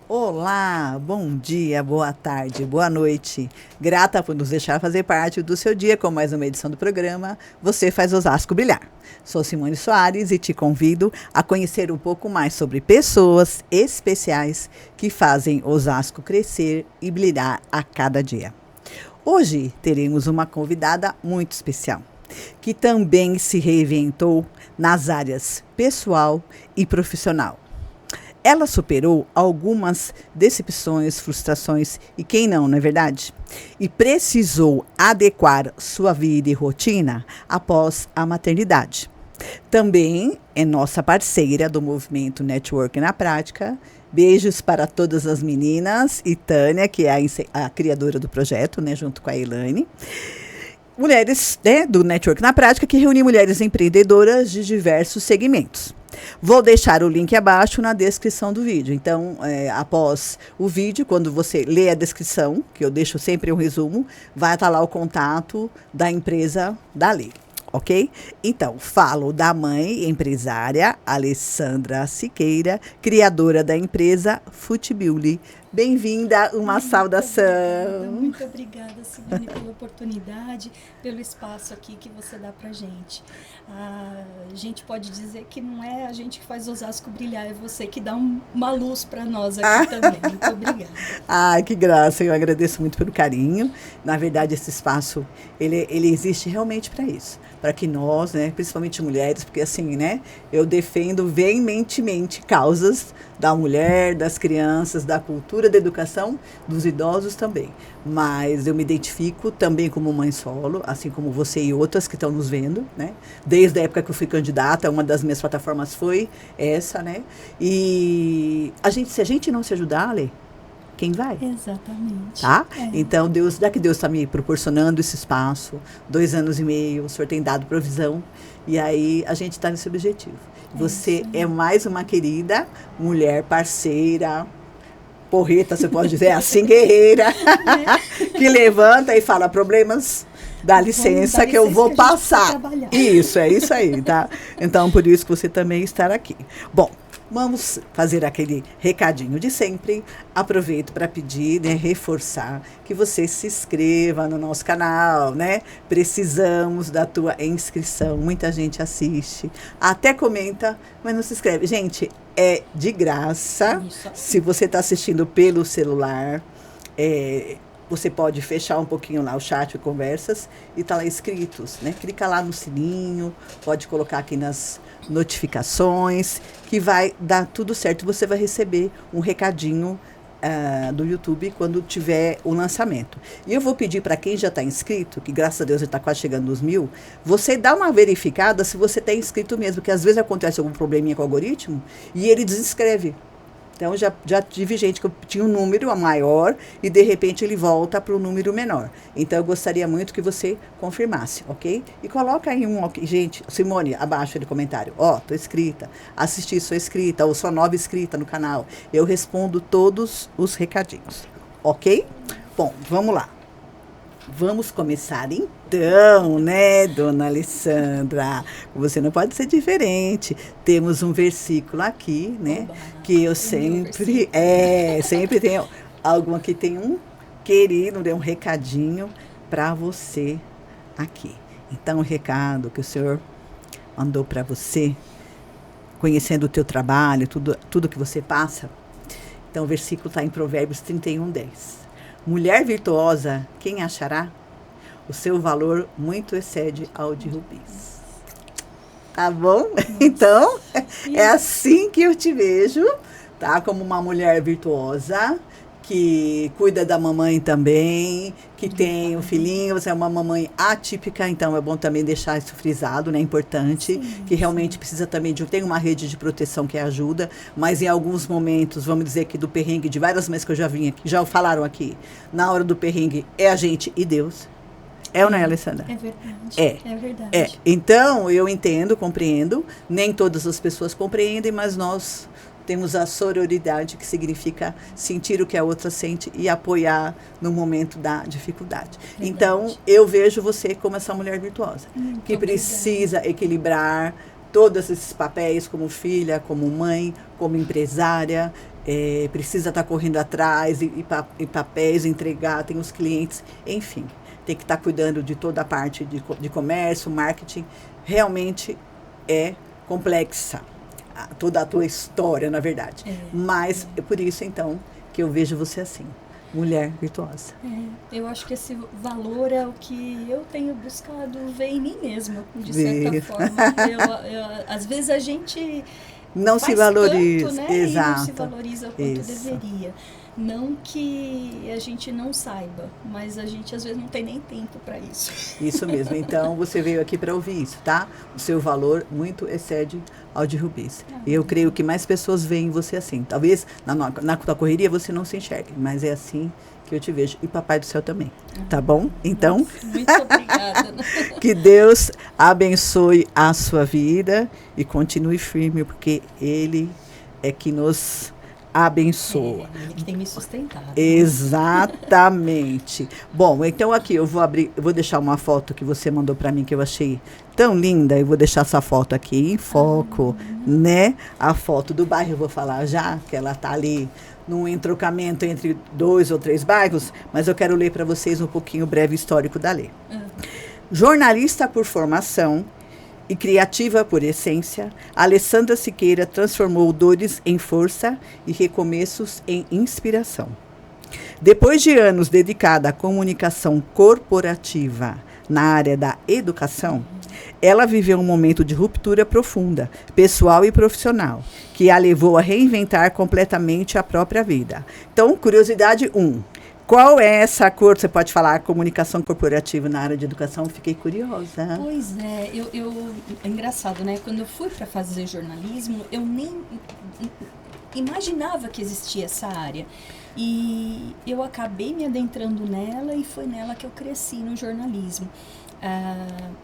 Olá, bom dia, boa tarde, boa noite. Grata por nos deixar fazer parte do seu dia com mais uma edição do programa Você Faz Osasco Brilhar. Sou Simone Soares e te convido a conhecer um pouco mais sobre pessoas especiais que fazem Osasco crescer e brilhar a cada dia. Hoje teremos uma convidada muito especial, que também se reinventou nas áreas pessoal e profissional. Ela superou algumas decepções, frustrações e quem não é verdade? E precisou adequar sua vida e rotina após a maternidade. Também é nossa parceira do movimento Network na Prática. Beijos para todas as meninas e Tânia, que é a criadora do projeto, né, junto com a Elaine. Mulheres, né, do Network na Prática, que reúne mulheres empreendedoras de diversos segmentos. Vou deixar o link abaixo na descrição do vídeo. Então, após o vídeo, quando você lê a descrição, que eu deixo sempre um resumo, vai estar lá o contato da empresa da Lei. Ok? Então, falo da mãe empresária Alessandra Siqueira, criadora da empresa Futibuli. Bem-vinda, uma saudação. Muito obrigada, Simone, pela oportunidade, pelo espaço aqui que você dá pra gente. A gente pode dizer que não é a gente que faz Osasco brilhar, é você que dá uma luz para nós aqui também. Muito obrigada. Ai, que graça, eu agradeço muito pelo carinho. Na verdade, esse espaço, ele existe realmente para isso. Para que nós, né, principalmente mulheres, porque assim, né, eu defendo veementemente causas da mulher, das crianças, da cultura, da educação, dos idosos também. Mas eu me identifico também como mãe solo, assim como você e outras que estão nos vendo, né? Desde a época que eu fui candidata, uma das minhas plataformas foi essa, né? E se a gente não se ajudar, Lê, quem vai? Exatamente. Tá? Então, já que Deus está me proporcionando esse espaço, 2 anos e meio, o Senhor tem dado provisão, e aí a gente está nesse objetivo. Você é mais uma querida mulher parceira, porreta, você pode dizer assim, guerreira, que levanta e fala problemas, dá licença que eu vou passar. Isso, é isso aí, tá? Então, por isso que você também está aqui. Bom, vamos fazer aquele recadinho de sempre. Aproveito para pedir, né, reforçar que você se inscreva no nosso canal, né? Precisamos da tua inscrição. Muita gente assiste, até comenta, mas não se inscreve. Gente, é de graça. Isso. Se você está assistindo pelo celular, você pode fechar um pouquinho lá o chat e conversas e tá lá inscritos, né? Clica lá no sininho, pode colocar aqui nas notificações, que vai dar tudo certo. Você vai receber um recadinho do YouTube quando tiver o lançamento. E eu vou pedir para quem já está inscrito, que graças a Deus já está quase chegando nos 1000, você dá uma verificada se você está inscrito mesmo, porque às vezes acontece algum probleminha com o algoritmo e ele desinscreve. Então, já tive gente que tinha um número maior e, de repente, ele volta para o número menor. Então, eu gostaria muito que você confirmasse, ok? E coloca aí gente, Simone, abaixo do comentário. Tô inscrita, assisti, sou inscrita, ou sou nova inscrita no canal. Eu respondo todos os recadinhos, ok? Bom, vamos lá. Vamos começar então, né, dona Alessandra? Você não pode ser diferente. Temos um versículo aqui, né, que eu sempre tenho algum aqui, tem um querido, um recadinho para você aqui. Então, o recado que o Senhor mandou para você, conhecendo o teu trabalho, tudo que você passa. Então, o versículo está em Provérbios 31:10. Mulher virtuosa, quem achará? O seu valor muito excede ao de rubis. Tá bom? Então, é assim que eu te vejo, tá? Como uma mulher virtuosa, que cuida da mamãe também, que tem um filhinho, você é uma mamãe atípica, então é bom também deixar isso frisado, né? É importante, que realmente precisa também tem uma rede de proteção que ajuda, mas em alguns momentos, vamos dizer que do perrengue, de várias mães que eu já vim aqui, já falaram aqui, na hora do perrengue é a gente e Deus. É ou não é, Alessandra? É verdade. É verdade. Então, eu entendo, compreendo, nem todas as pessoas compreendem, mas nós temos a sororidade, que significa sentir o que a outra sente e apoiar no momento da dificuldade. Verdade. Então, eu vejo você como essa mulher virtuosa, que precisa equilibrar todos esses papéis como filha, como mãe, como empresária, precisa estar correndo atrás e papéis, entregar, tem os clientes, enfim. Tem que estar cuidando de toda a parte de comércio, marketing. Realmente é complexa toda a tua história, na verdade. Mas é por isso, então, que eu vejo você assim, mulher virtuosa. Eu acho que esse valor é o que eu tenho buscado ver em mim mesma, de certa forma. Às vezes a gente não se valoriza, tanto, né? Exato. E não se valoriza o quanto deveria. Não que a gente não saiba, mas a gente às vezes não tem nem tempo para isso. Isso mesmo. Então, você veio aqui para ouvir isso, tá? O seu valor muito excede ao de Rubis. E eu creio que mais pessoas veem você assim. Talvez na tua correria você não se enxergue, mas é assim que eu te vejo. E Papai do Céu também. Tá bom? Então, muito obrigada. Que Deus abençoe a sua vida e continue firme, porque Ele é que nos abençoa. Ele que tem me sustentado. Exatamente. Bom, então aqui eu vou deixar uma foto que você mandou para mim que eu achei tão linda. Eu vou deixar essa foto aqui em foco, né? A foto do bairro, eu vou falar já, que ela tá ali num entrocamento entre 2 ou 3 bairros, mas eu quero ler para vocês um pouquinho o breve histórico da lei. Jornalista por formação e criativa por essência, Alessandra Siqueira transformou dores em força e recomeços em inspiração. Depois de anos dedicada à comunicação corporativa na área da educação, ela viveu um momento de ruptura profunda, pessoal e profissional, que a levou a reinventar completamente a própria vida. Então, curiosidade 1. Qual é essa cor? Você pode falar comunicação corporativa na área de educação? Fiquei curiosa. Pois é, é engraçado, né? Quando eu fui para fazer jornalismo, eu nem imaginava que existia essa área. E eu acabei me adentrando nela e foi nela que eu cresci no jornalismo.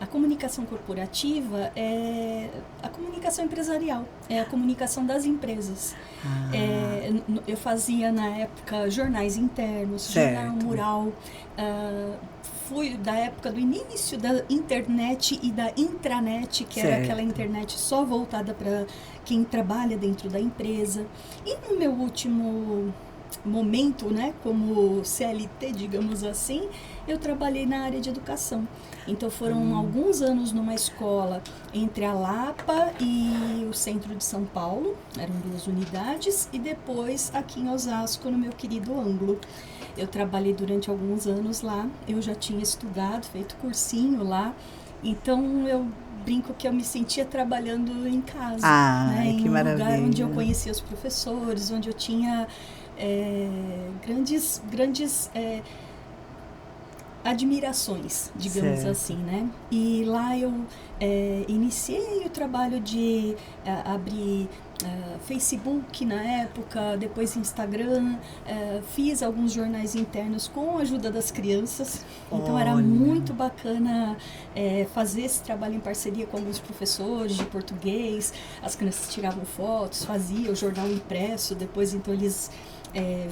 A comunicação corporativa é a comunicação empresarial, é a comunicação das empresas. Eu fazia na época jornais internos, jornal mural, fui da época do início da internet e da intranet, que era aquela internet só voltada para quem trabalha dentro da empresa. E no meu último momento, né, como CLT, digamos assim, eu trabalhei na área de educação. Então foram alguns anos numa escola entre a Lapa e o centro de São Paulo, eram 2 unidades, e depois aqui em Osasco, no meu querido Ângulo. Eu trabalhei durante alguns anos lá, eu já tinha estudado, feito cursinho lá, então eu brinco que eu me sentia trabalhando em casa, né, em um lugar onde eu conhecia os professores, onde eu tinha grandes admirações, digamos assim, né? E lá eu iniciei o trabalho de abrir Facebook na época, depois Instagram, fiz alguns jornais internos com a ajuda das crianças. Então era muito bacana fazer esse trabalho em parceria com alguns professores de português. As crianças tiravam fotos, faziam o jornal impresso, depois então eles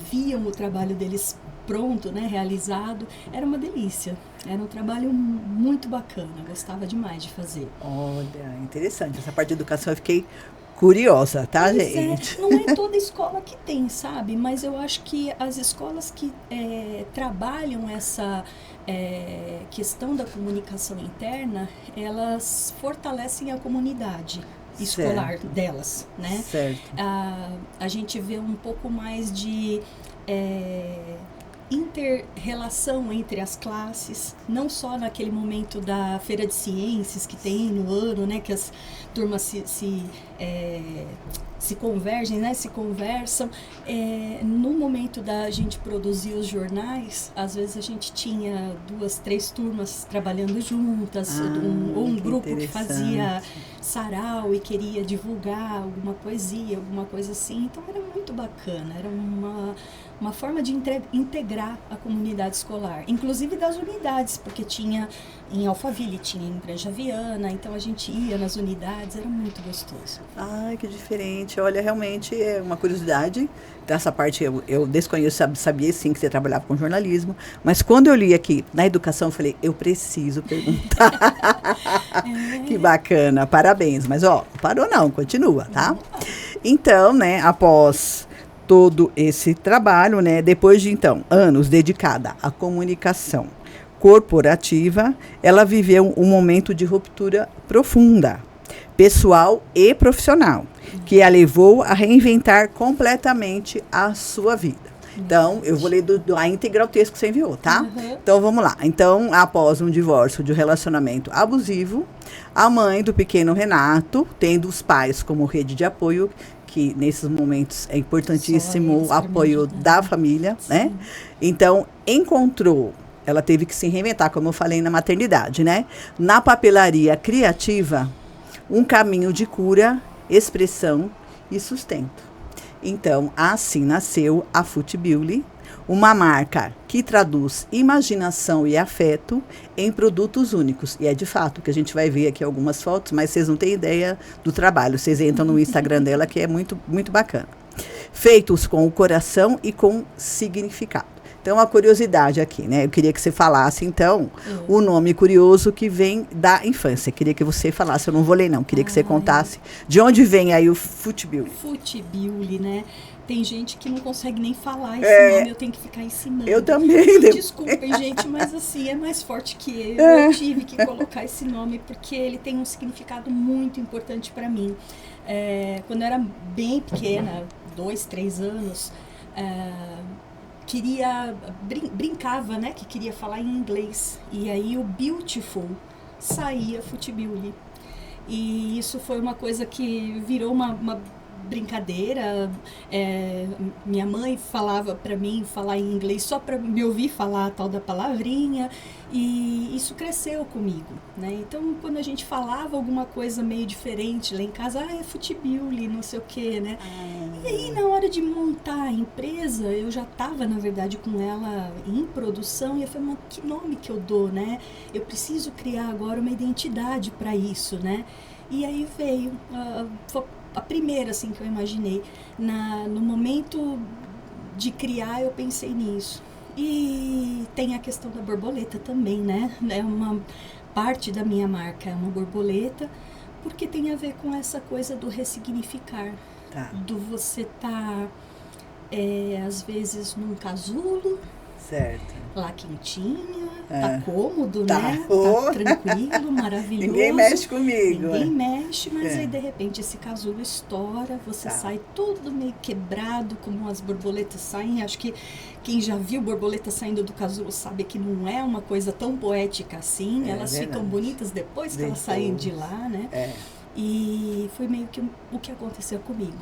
viam o trabalho deles pronto, né, realizado. Era uma delícia, era um trabalho muito bacana, gostava demais de fazer. Olha, interessante, essa parte de educação eu fiquei curiosa, tá, gente? Não é toda escola que tem, sabe, mas eu acho que as escolas que trabalham essa questão da comunicação interna, elas fortalecem a comunidade escolar delas, né? Certo. A gente vê um pouco mais de inter-relação entre as classes, não só naquele momento da feira de ciências que tem no ano, né, que as turmas se convergem, né, se conversam. No momento da gente produzir os jornais, às vezes a gente tinha 2, 3 turmas trabalhando juntas, ou um grupo que fazia sarau e queria divulgar alguma poesia, alguma coisa assim. Então era muito bacana, era uma forma de integrar a comunidade escolar, inclusive das unidades, porque tinha em Alphaville, tinha em Granja Viana, então a gente ia nas unidades, era muito gostoso. Ai, que diferente. Olha, realmente é uma curiosidade. Dessa parte eu desconheço, sabia sim que você trabalhava com jornalismo, mas quando eu li aqui na educação, eu falei, eu preciso perguntar. Que bacana, parabéns. Mas, parou não, continua, tá? Então, né, após todo esse trabalho, né, depois de então anos dedicada à comunicação corporativa, ela viveu um momento de ruptura profunda, pessoal e profissional, que a levou a reinventar completamente a sua vida. Então, eu vou ler a íntegra o texto que você enviou, tá? Então, vamos lá. Então, após um divórcio de um relacionamento abusivo, a mãe do pequeno Renato, tendo os pais como rede de apoio, que nesses momentos é importantíssimo o apoio da família, né? Então, ela teve que se reinventar, como eu falei na maternidade, né? Na papelaria criativa, um caminho de cura, expressão e sustento. Então, assim nasceu a Fut Beauty, uma marca que traduz imaginação e afeto em produtos únicos. E é de fato que a gente vai ver aqui algumas fotos, mas vocês não têm ideia do trabalho. Vocês entram no Instagram dela, que é muito, muito bacana. Feitos com o coração e com significado. Então, uma curiosidade aqui, né? Eu queria que você falasse, então, o nome curioso que vem da infância. Eu queria que você falasse, eu não vou ler, não. Eu queria que você contasse de onde vem aí o Fut Beauty. Fut Beauty, né? Tem gente que não consegue nem falar esse nome, eu tenho que ficar ensinando. Eu também. Desculpem, gente, mas assim, é mais forte que eu. Eu tive que colocar esse nome porque ele tem um significado muito importante para mim. Quando eu era bem pequena, 2, 3 anos, brincava, né, que queria falar em inglês. E aí o beautiful saía Fut Beauty. E isso foi uma coisa que virou uma brincadeira. Minha mãe falava para mim falar em inglês só para me ouvir falar a tal da palavrinha, e isso cresceu comigo, né? Então, quando a gente falava alguma coisa meio diferente lá em casa, é Fut Beauty, não sei o quê, né? E aí, na hora de montar a empresa, eu já estava, na verdade, com ela em produção, e eu falei, mas que nome que eu dou, né? Eu preciso criar agora uma identidade para isso, né? E aí veio a primeira, assim, que eu imaginei. No momento de criar, eu pensei nisso. E tem a questão da borboleta também, né? É uma parte da minha marca, é uma borboleta, porque tem a ver com essa coisa do ressignificar. Tá. Do você estar, às vezes, num casulo, certo, lá quentinha, tá cômodo, tá, né? Tá tranquilo, maravilhoso. Ninguém mexe comigo. Ninguém mexe, mas aí de repente esse casulo estoura, você sai todo meio quebrado, como as borboletas saem. Acho que quem já viu borboleta saindo do casulo sabe que não é uma coisa tão poética assim. Elas ficam bonitas depois que elas saem de lá, né? E foi meio que o que aconteceu comigo.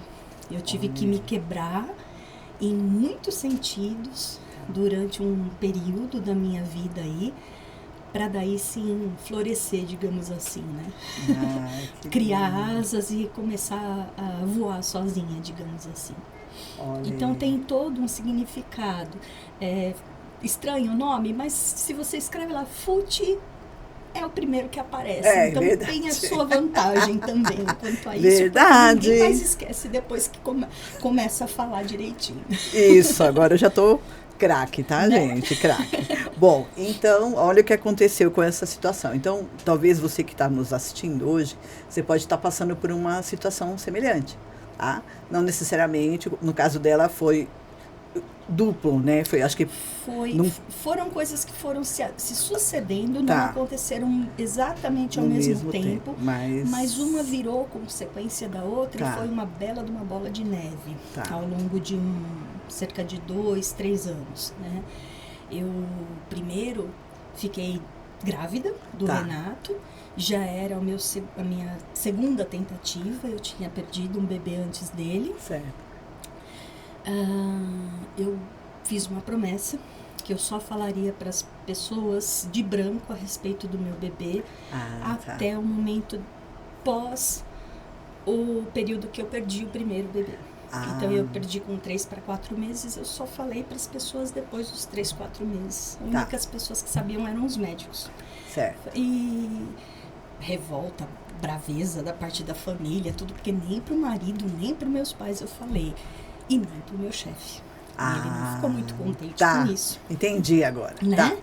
Eu tive que me quebrar em muitos sentidos durante um período da minha vida aí, para daí sim florescer, digamos assim, né? Criar asas e começar a voar sozinha, digamos assim. Então tem todo um significado. Estranho o nome, mas se você escreve lá Fut, é o primeiro que aparece. Então verdade. Tem a sua vantagem também quanto a isso. Verdade. Ninguém mais esquece depois que começa a falar direitinho. Isso, agora eu já tô craque, tá, gente? Craque. Bom, então, olha o que aconteceu com essa situação. Então, talvez você que está nos assistindo hoje, você pode estar passando por uma situação semelhante, tá? Não necessariamente, no caso dela foi duplo, né? Acho que foram coisas que foram se sucedendo, não aconteceram exatamente ao mesmo tempo, mas uma virou consequência da outra e foi uma bela de uma bola de neve ao longo de cerca de 2, 3 anos, né? Eu primeiro fiquei grávida do Renato, já era a minha segunda tentativa, eu tinha perdido um bebê antes dele. Certo. Eu fiz uma promessa que eu só falaria para as pessoas de branco a respeito do meu bebê até o momento pós o período que eu perdi o primeiro bebê. Então eu perdi com 3 para 4 meses, eu só falei para as pessoas depois dos 3, 4 meses. As únicas pessoas que sabiam eram os médicos. Certo. E revolta, braveza da parte da família, tudo, porque nem pro marido, nem pros meus pais eu falei. E nem pro meu chefe. Ele não ficou muito contente com isso. Entendi agora. Né?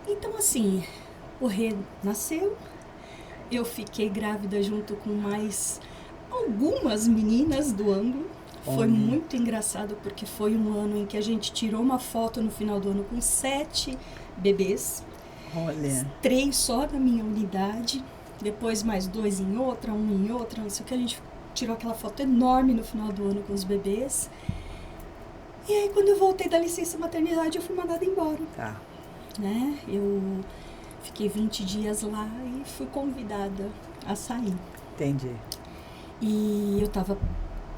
Então, assim, o Rê nasceu, eu fiquei grávida junto com mais algumas meninas do ângulo. Foi muito engraçado, porque foi um ano em que a gente tirou uma foto no final do ano com 7 bebês. Olha. 3 só na minha unidade, depois mais 2 em outra, 1 em outra, não sei o que. A gente tirou aquela foto enorme no final do ano com os bebês. E aí, quando eu voltei da licença maternidade, eu fui mandada embora. Tá. Né? Eu fiquei 20 dias lá e fui convidada a sair. Entendi. E eu tava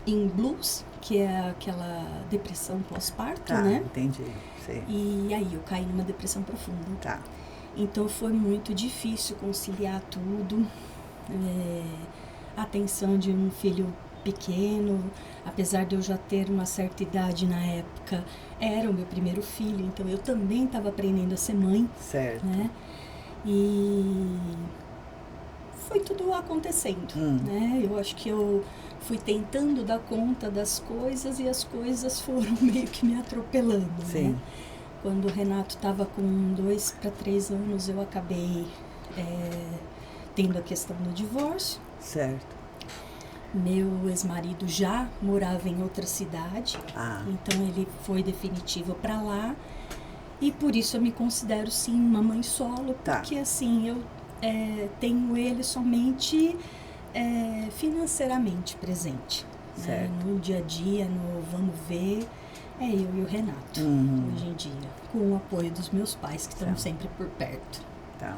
em blues, que é aquela depressão pós-parto, né? Entendi. Sei. E aí eu caí numa depressão profunda. Tá. Então foi muito difícil conciliar tudo. A atenção de um filho pequeno, apesar de eu já ter uma certa idade na época, era o meu primeiro filho, então eu também estava aprendendo a ser mãe. Certo. Né? E foi tudo acontecendo, né? Eu acho que eu fui tentando dar conta das coisas e as coisas foram meio que me atropelando. Sim. Né? Quando o Renato estava com 2 para 3 anos, eu acabei tendo a questão do divórcio. Certo. Meu ex-marido já morava em outra cidade, então ele foi definitivo para lá. E por isso eu me considero, sim, uma mãe solo, porque assim, eu tenho ele somente financeiramente presente. Né? No dia a dia, no vamos ver, é eu e o Renato, hoje em dia, com o apoio dos meus pais, que estão sempre por perto. Então,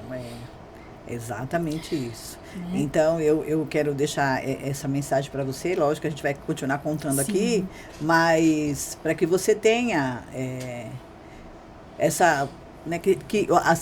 exatamente isso. Né? Então, eu quero deixar essa mensagem para você. Lógico que a gente vai continuar contando aqui, mas para que você tenha essa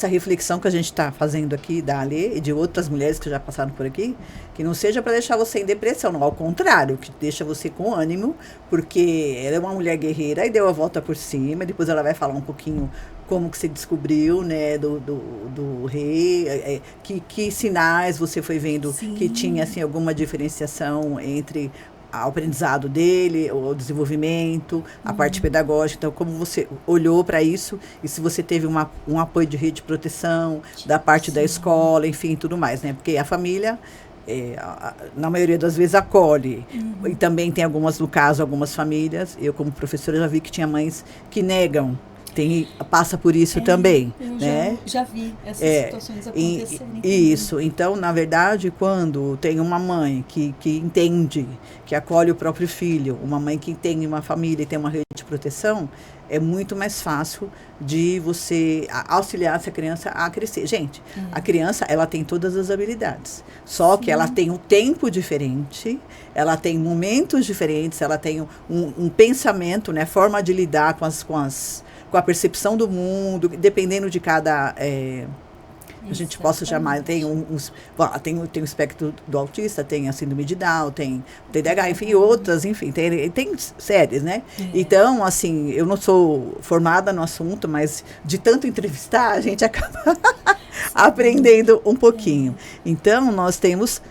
reflexão que a gente está fazendo aqui da Alê e de outras mulheres que já passaram por aqui, que não seja para deixar você em depressão, não, ao contrário, que deixa você com ânimo, porque ela é uma mulher guerreira e deu a volta por cima, depois ela vai falar um pouquinho como que você descobriu, né, do rei, que sinais você foi vendo que tinha, assim, alguma diferenciação entre o aprendizado dele, o desenvolvimento, a parte pedagógica. Então, como você olhou para isso e se você teve um apoio de rede de proteção, da parte da escola, enfim, tudo mais, né? Porque a família, na maioria das vezes, acolhe. E também tem algumas famílias, eu como professora já vi que tinha mães que negam. Passa por isso também. Eu né? já vi essas situações acontecerem. Isso. Então, na verdade, quando tem uma mãe que entende, que acolhe o próprio filho, uma mãe que tem uma família e tem uma rede de proteção, é muito mais fácil de você auxiliar essa criança a crescer. Gente, a criança, ela tem todas as habilidades, só que ela tem um tempo diferente, ela tem momentos diferentes, ela tem um pensamento, né, forma de lidar com a percepção do mundo, dependendo de cada... a gente possa chamar, tem o espectro do autista, tem a síndrome de Down, tem o TDAH, enfim, outras, enfim, tem séries, né? Então, assim, eu não sou formada no assunto, mas de tanto entrevistar, a gente acaba aprendendo um pouquinho. Então,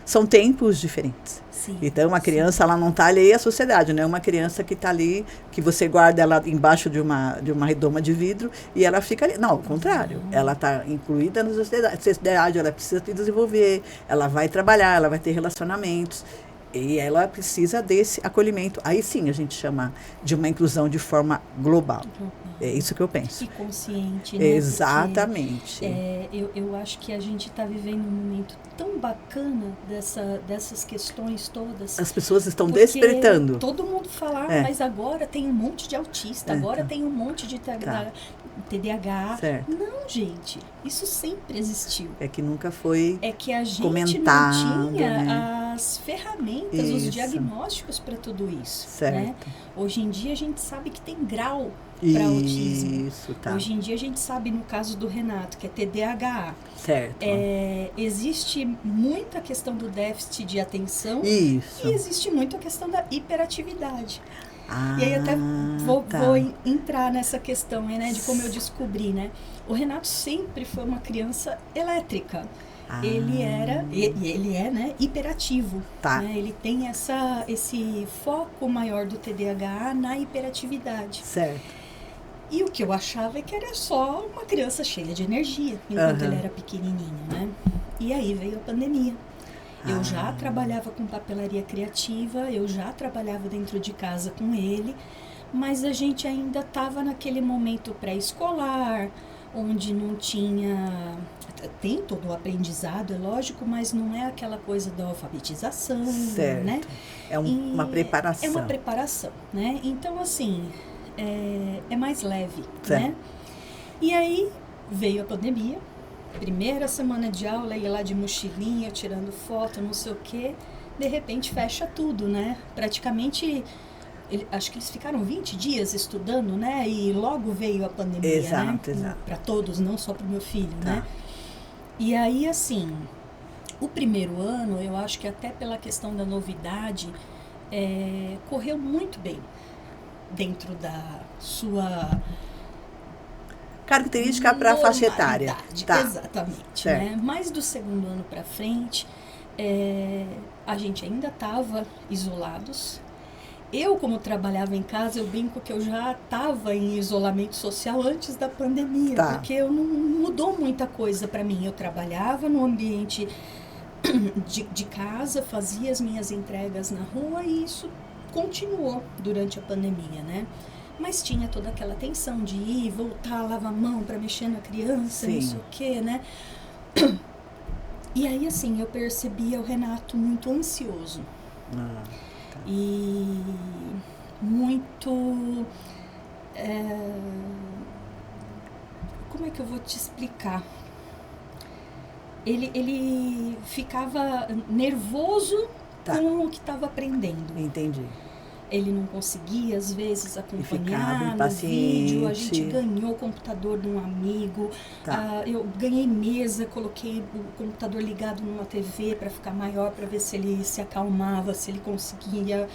são tempos diferentes. Então, a criança, ela não está alheia à sociedade, não é uma criança que está ali, que você guarda ela embaixo de uma redoma de vidro e ela fica ali. Não, ao contrário, ela está incluída na sociedade. A sociedade, ela precisa se desenvolver, ela vai trabalhar, ela vai ter relacionamentos e ela precisa desse acolhimento. Aí sim a gente chama de uma inclusão de forma global. É isso que eu penso. E consciente, né? Exatamente. Porque, eu acho que a gente está vivendo um momento tão bacana dessas questões todas. As pessoas estão despertando. Todo mundo fala, mas agora tem um monte de autista, agora tem um monte de TDAH. Certo. Não, gente, isso sempre existiu. É que nunca foi É que a gente comentado, não tinha né? As ferramentas, os diagnósticos para tudo isso. Certo. Né? Hoje em dia a gente sabe que tem grau para autismo. Hoje em dia a gente sabe, no caso do Renato, que é TDAH. Certo. Existe muita questão do déficit de atenção. Isso. E existe muito a questão da hiperatividade. E aí até vou entrar nessa questão, né, de como eu descobri, né? O Renato sempre foi uma criança elétrica. Ele é, né, hiperativo. Né? Ele tem esse foco maior do TDAH na hiperatividade. Certo. E o que eu achava é que era só uma criança cheia de energia, enquanto ele era pequenininho, né? E aí veio a pandemia. Eu já trabalhava com papelaria criativa, eu já trabalhava dentro de casa com ele, mas a gente ainda estava naquele momento pré-escolar, onde não tinha... Tem todo o aprendizado, é lógico, mas não é aquela coisa da alfabetização, Certo. né? É uma preparação. É uma preparação, né? Então, assim, é mais leve, Certo. né? E aí veio a pandemia, primeira semana de aula, ele lá de mochilinha, tirando foto, não sei o quê. De repente fecha tudo, né? Praticamente, acho que eles ficaram 20 dias estudando, né? E logo veio a pandemia, Exato, né? exato. Para todos, não só para o meu filho, Tá. né? E aí, assim, o primeiro ano, eu acho que até pela questão da novidade, correu muito bem dentro da sua... Característica para a faixa etária. Tá. Exatamente. Né? Mas do segundo ano para frente, a gente ainda estava isolados. Eu, como trabalhava em casa, eu brinco que eu já estava em isolamento social antes da pandemia, Tá. porque não mudou muita coisa para mim. Eu trabalhava no ambiente de casa, fazia as minhas entregas na rua e isso continuou durante a pandemia, né? Mas tinha toda aquela tensão de ir, voltar, lavar a mão para mexer na criança, Sim. não sei o quê, né? E aí, assim, eu percebia o Renato muito ansioso. Tá. E muito... como é que eu vou te explicar? Ele ficava nervoso com o que estava aprendendo. Entendi. Ele não conseguia, às vezes, acompanhar no impaciente. vídeo. A gente ganhou o computador de um amigo. Tá. Eu ganhei mesa, coloquei o computador ligado numa TV para ficar maior, para ver se ele se acalmava, se ele conseguia,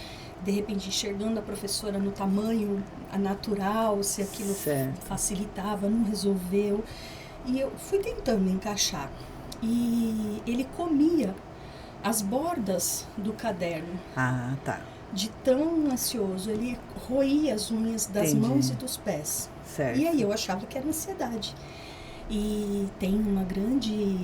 de repente, enxergando a professora no tamanho natural, se aquilo facilitava, não resolveu. E eu fui tentando encaixar. E ele comia as bordas do caderno. Ah, tá. De tão ansioso, ele roía as unhas das mãos e dos pés. Certo. E aí eu achava que era ansiedade. E tem uma grande,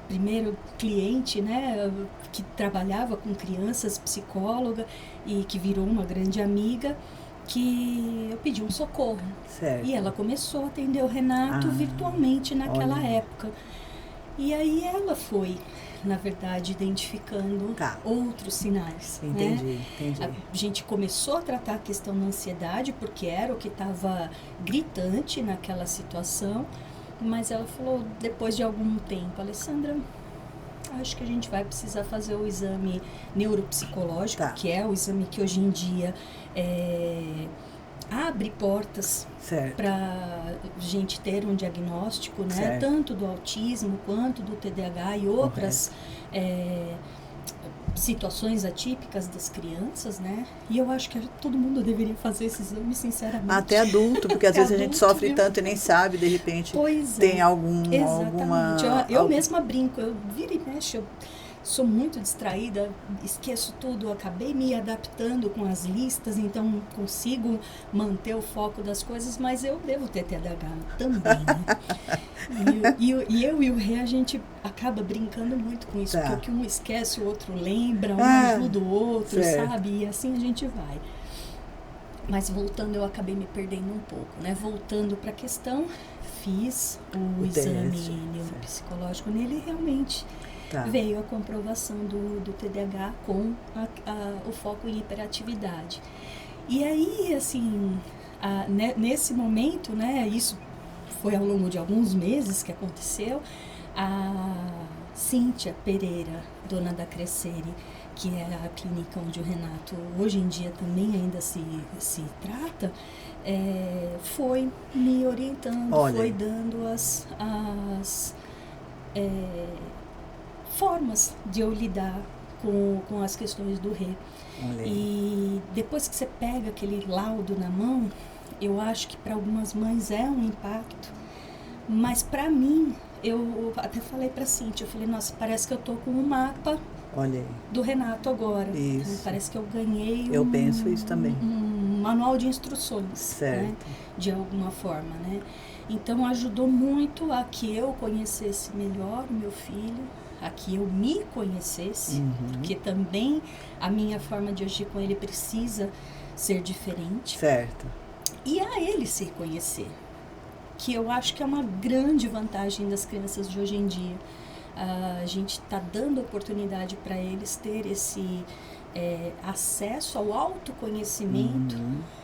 primeiro cliente, né, que trabalhava com crianças, psicóloga, e que virou uma grande amiga, que eu pedi um socorro. Certo. E ela começou a atender o Renato virtualmente naquela época. E aí ela foi, na verdade, identificando outros sinais. Entendi, né? entendi. A gente começou a tratar a questão da ansiedade, porque era o que estava gritante naquela situação, mas ela falou, depois de algum tempo, Alessandra, acho que a gente vai precisar fazer o exame neuropsicológico, que é o exame que hoje em dia abre portas para a gente ter um diagnóstico, né? Tanto do autismo quanto do TDAH e outras situações atípicas das crianças, né? E eu acho que todo mundo deveria fazer esse exame, sinceramente. Até adulto, porque às vezes a gente sofre tanto e nem sabe, de repente tem alguma... Eu mesma brinco, eu viro e mexo, eu sou muito distraída, esqueço tudo, eu acabei me adaptando com as listas, então consigo manter o foco das coisas, mas eu devo ter TDAH também, né? E eu e o Rê, a gente acaba brincando muito com isso, porque o que um esquece, o outro lembra, um ajuda o outro, sabe? E assim a gente vai. Mas voltando, eu acabei me perdendo um pouco, né? Voltando para a questão, fiz o exame neuropsicológico nele e realmente... veio a comprovação do TDAH com o foco em hiperatividade. E aí, assim, nesse momento, né, isso foi ao longo de alguns meses que aconteceu, a Cíntia Pereira, dona da Crescere, que é a clínica onde o Renato hoje em dia também ainda se trata, foi me orientando, foi dando as formas de eu lidar com as questões do Rê. E depois que você pega aquele laudo na mão, eu acho que para algumas mães é um impacto, mas para mim, eu até falei para a Cíntia, eu falei, nossa, parece que eu tô com um mapa do Renato agora. Isso. Parece que eu ganhei penso isso também. Um manual de instruções, né? De alguma forma, né? Então ajudou muito a que eu conhecesse melhor o meu filho, a que eu me conhecesse, porque também a minha forma de agir com ele precisa ser diferente. Certo. E a ele se conhecer, que eu acho que é uma grande vantagem das crianças de hoje em dia. A gente está dando oportunidade para eles ter esse acesso ao autoconhecimento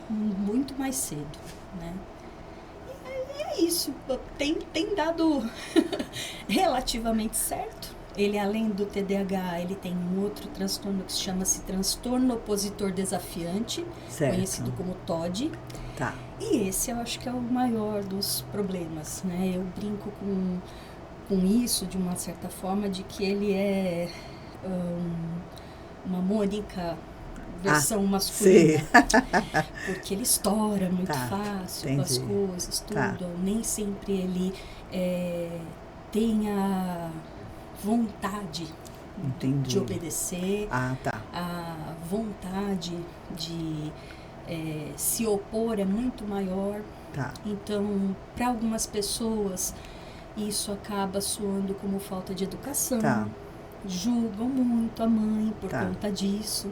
muito mais cedo, né? E é isso, tem dado relativamente certo. Ele, além do TDAH, ele tem um outro transtorno que chama-se transtorno opositor desafiante, conhecido como TOD. Tá. E esse eu acho que é o maior dos problemas, né? Eu brinco com isso, de uma certa forma, de que ele é uma Mônica versão masculina. Porque ele estoura muito fácil com as coisas, tudo. Nem sempre ele tem a vontade de obedecer, a vontade de se opor é muito maior. Então, para algumas pessoas, isso acaba soando como falta de educação. Julgam muito a mãe por conta disso.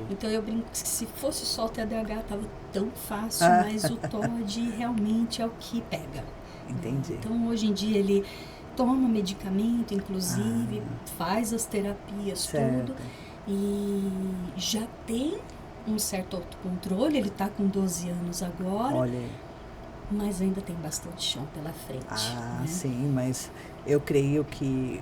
Então eu brinco que se fosse só o TDAH estava tão fácil, mas o TOD realmente é o que pega. Então hoje em dia ele toma medicamento, inclusive, faz as terapias, tudo, e já tem um certo autocontrole. Ele está com 12 anos agora, mas ainda tem bastante chão pela frente. Né? Sim, mas eu creio que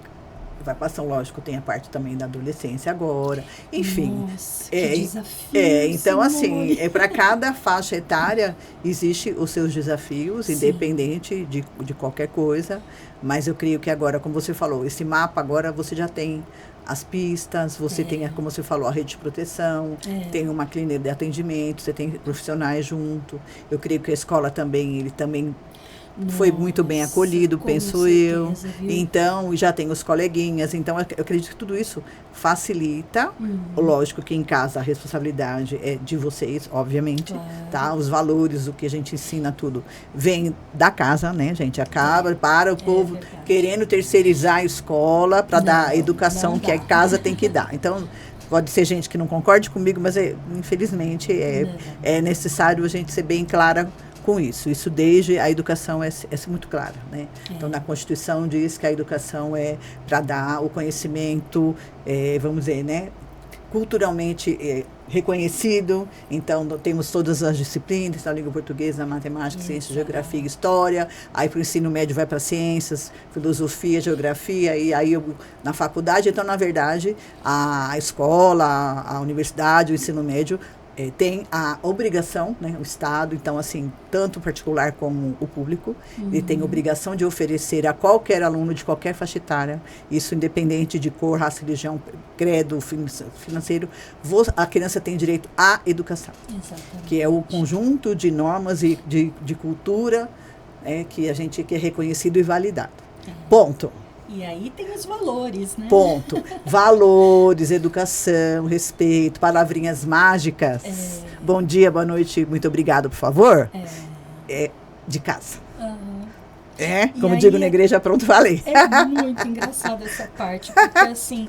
vai passar, lógico, tem a parte também da adolescência agora, enfim. Nossa, que desafio, então, assim, para cada faixa etária existe os seus desafios, independente de qualquer coisa, mas eu creio que agora, como você falou, esse mapa agora você já tem as pistas, você tem, como você falou, a rede de proteção, tem uma clínica de atendimento, você tem profissionais junto. Eu creio que a escola também, ele também foi muito bem acolhido, penso eu. Então, já tem os coleguinhas. Então, eu acredito que tudo isso facilita. Lógico que em casa a responsabilidade é de vocês, obviamente. Tá? Os valores, o que a gente ensina, tudo vem da casa, né, gente? Acaba para o povo querendo terceirizar a escola para dar a educação que a casa tem que dar. Então, pode ser gente que não concorde comigo, mas infelizmente é necessário a gente ser bem clara com isso. Isso desde a educação é muito clara, né? Então, na Constituição diz que a educação é para dar o conhecimento, vamos dizer, né, culturalmente reconhecido. Então, temos todas as disciplinas, a língua portuguesa, a matemática, ciência, geografia e história. Aí, para o ensino médio, vai para ciências, filosofia, geografia, e aí na faculdade. Então, na verdade, a escola, a universidade, o ensino médio tem a obrigação, né, o Estado, então, assim, tanto o particular como o público, ele tem a obrigação de oferecer a qualquer aluno de qualquer faixa etária, isso independente de cor, raça, religião, credo, financeiro, a criança tem direito à educação. Exatamente. Que é o conjunto de normas e de cultura que é reconhecido e validado. Ponto. E aí tem os valores, né? Ponto. Valores, educação, respeito, palavrinhas mágicas. Bom dia, boa noite, muito obrigado, por favor. De casa. Como aí, digo na igreja, pronto, falei. É muito engraçado essa parte, porque assim,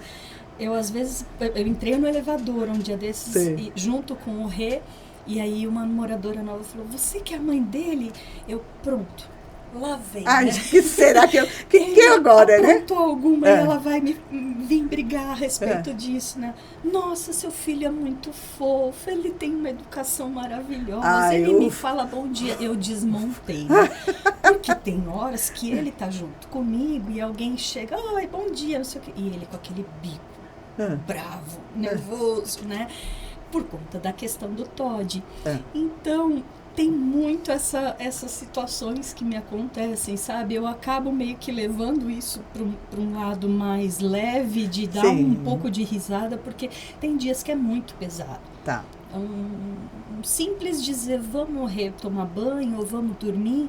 eu às vezes, eu entrei no elevador um dia desses, junto com o Rê, e aí uma moradora nova falou, você que é a mãe dele? Eu, pronto. Lá vem, Ai, né? que será que eu... que agora, né? Alguma e ela vai vir brigar a respeito disso, né? Nossa, seu filho é muito fofo, ele tem uma educação maravilhosa, ele me fala bom dia. Eu desmontei, né? Porque tem horas que ele tá junto comigo e alguém chega, ai, bom dia, não sei o quê. E ele com aquele bico bravo, nervoso, né? Por conta da questão do TOD. Então, tem muito essas situações que me acontecem, sabe? Eu acabo meio que levando isso para um lado mais leve, de dar um pouco de risada, porque tem dias que é muito pesado. Um simples dizer, vamos tomar banho ou vamos dormir,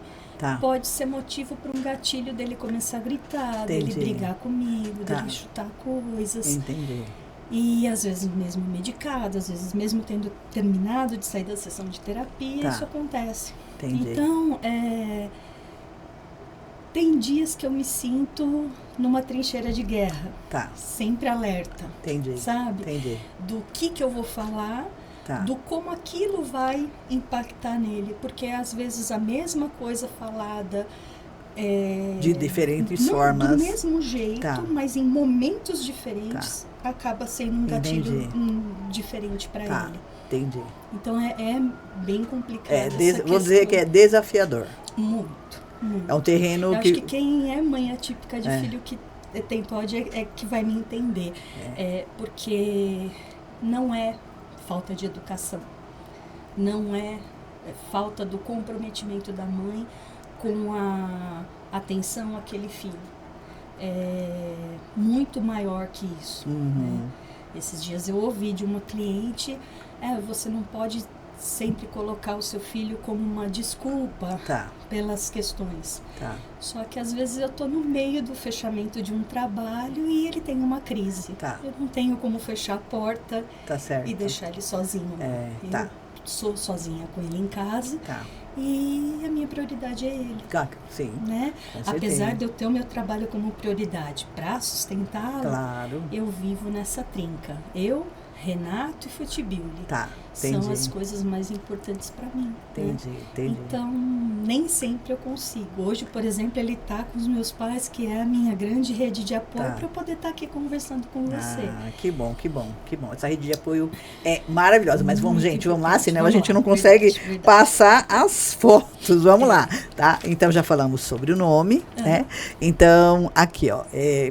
pode ser motivo para um gatilho dele começar a gritar, dele brigar comigo, dele chutar coisas. Entendi. E às vezes mesmo medicado, às vezes mesmo tendo terminado de sair da sessão de terapia, isso acontece. Entendi. Então, Tem dias que eu me sinto numa trincheira de guerra. Tá. Sempre alerta. Entendi. Sabe? Entendi. Do que eu vou falar, Tá. do como aquilo vai impactar nele. Porque às vezes a mesma coisa falada de diferentes do formas. mesmo jeito, Tá. mas em momentos diferentes, acaba sendo um gatilho Entendi. Diferente para Tá. ele. Entendi. Então é bem complicado. essa Vou dizer que é desafiador. Muito, muito. É um terreno Eu acho que quem é mãe atípica de filho que tem TOD é que vai me entender. Porque não é falta de educação. Não é falta do comprometimento da mãe com a atenção àquele filho. É muito maior que isso. Né? Esses dias eu ouvi de uma cliente, você não pode sempre colocar o seu filho como uma desculpa pelas questões. Tá. Só que às vezes eu estou no meio do fechamento de um trabalho e ele tem uma crise. Tá. Eu não tenho como fechar a porta e deixar ele sozinho. Eu sou sozinha com ele em casa. Tá. E a minha prioridade é ele. Sim. Né? Com Apesar de eu ter o meu trabalho como prioridade para sustentá-lo, claro, eu vivo nessa trinca. Eu, Renato e Futibili. Tá. São as coisas mais importantes para mim. Entendi. Então, nem sempre eu consigo. Hoje, por exemplo, ele está com os meus pais, que é a minha grande rede de apoio, para eu poder estar aqui conversando com você. Que bom. Essa rede de apoio é maravilhosa. Mas vamos lá, senão a gente não consegue verdade. passar as fotos. Vamos lá, tá? Então, já falamos sobre o nome, né? Então, aqui, ó,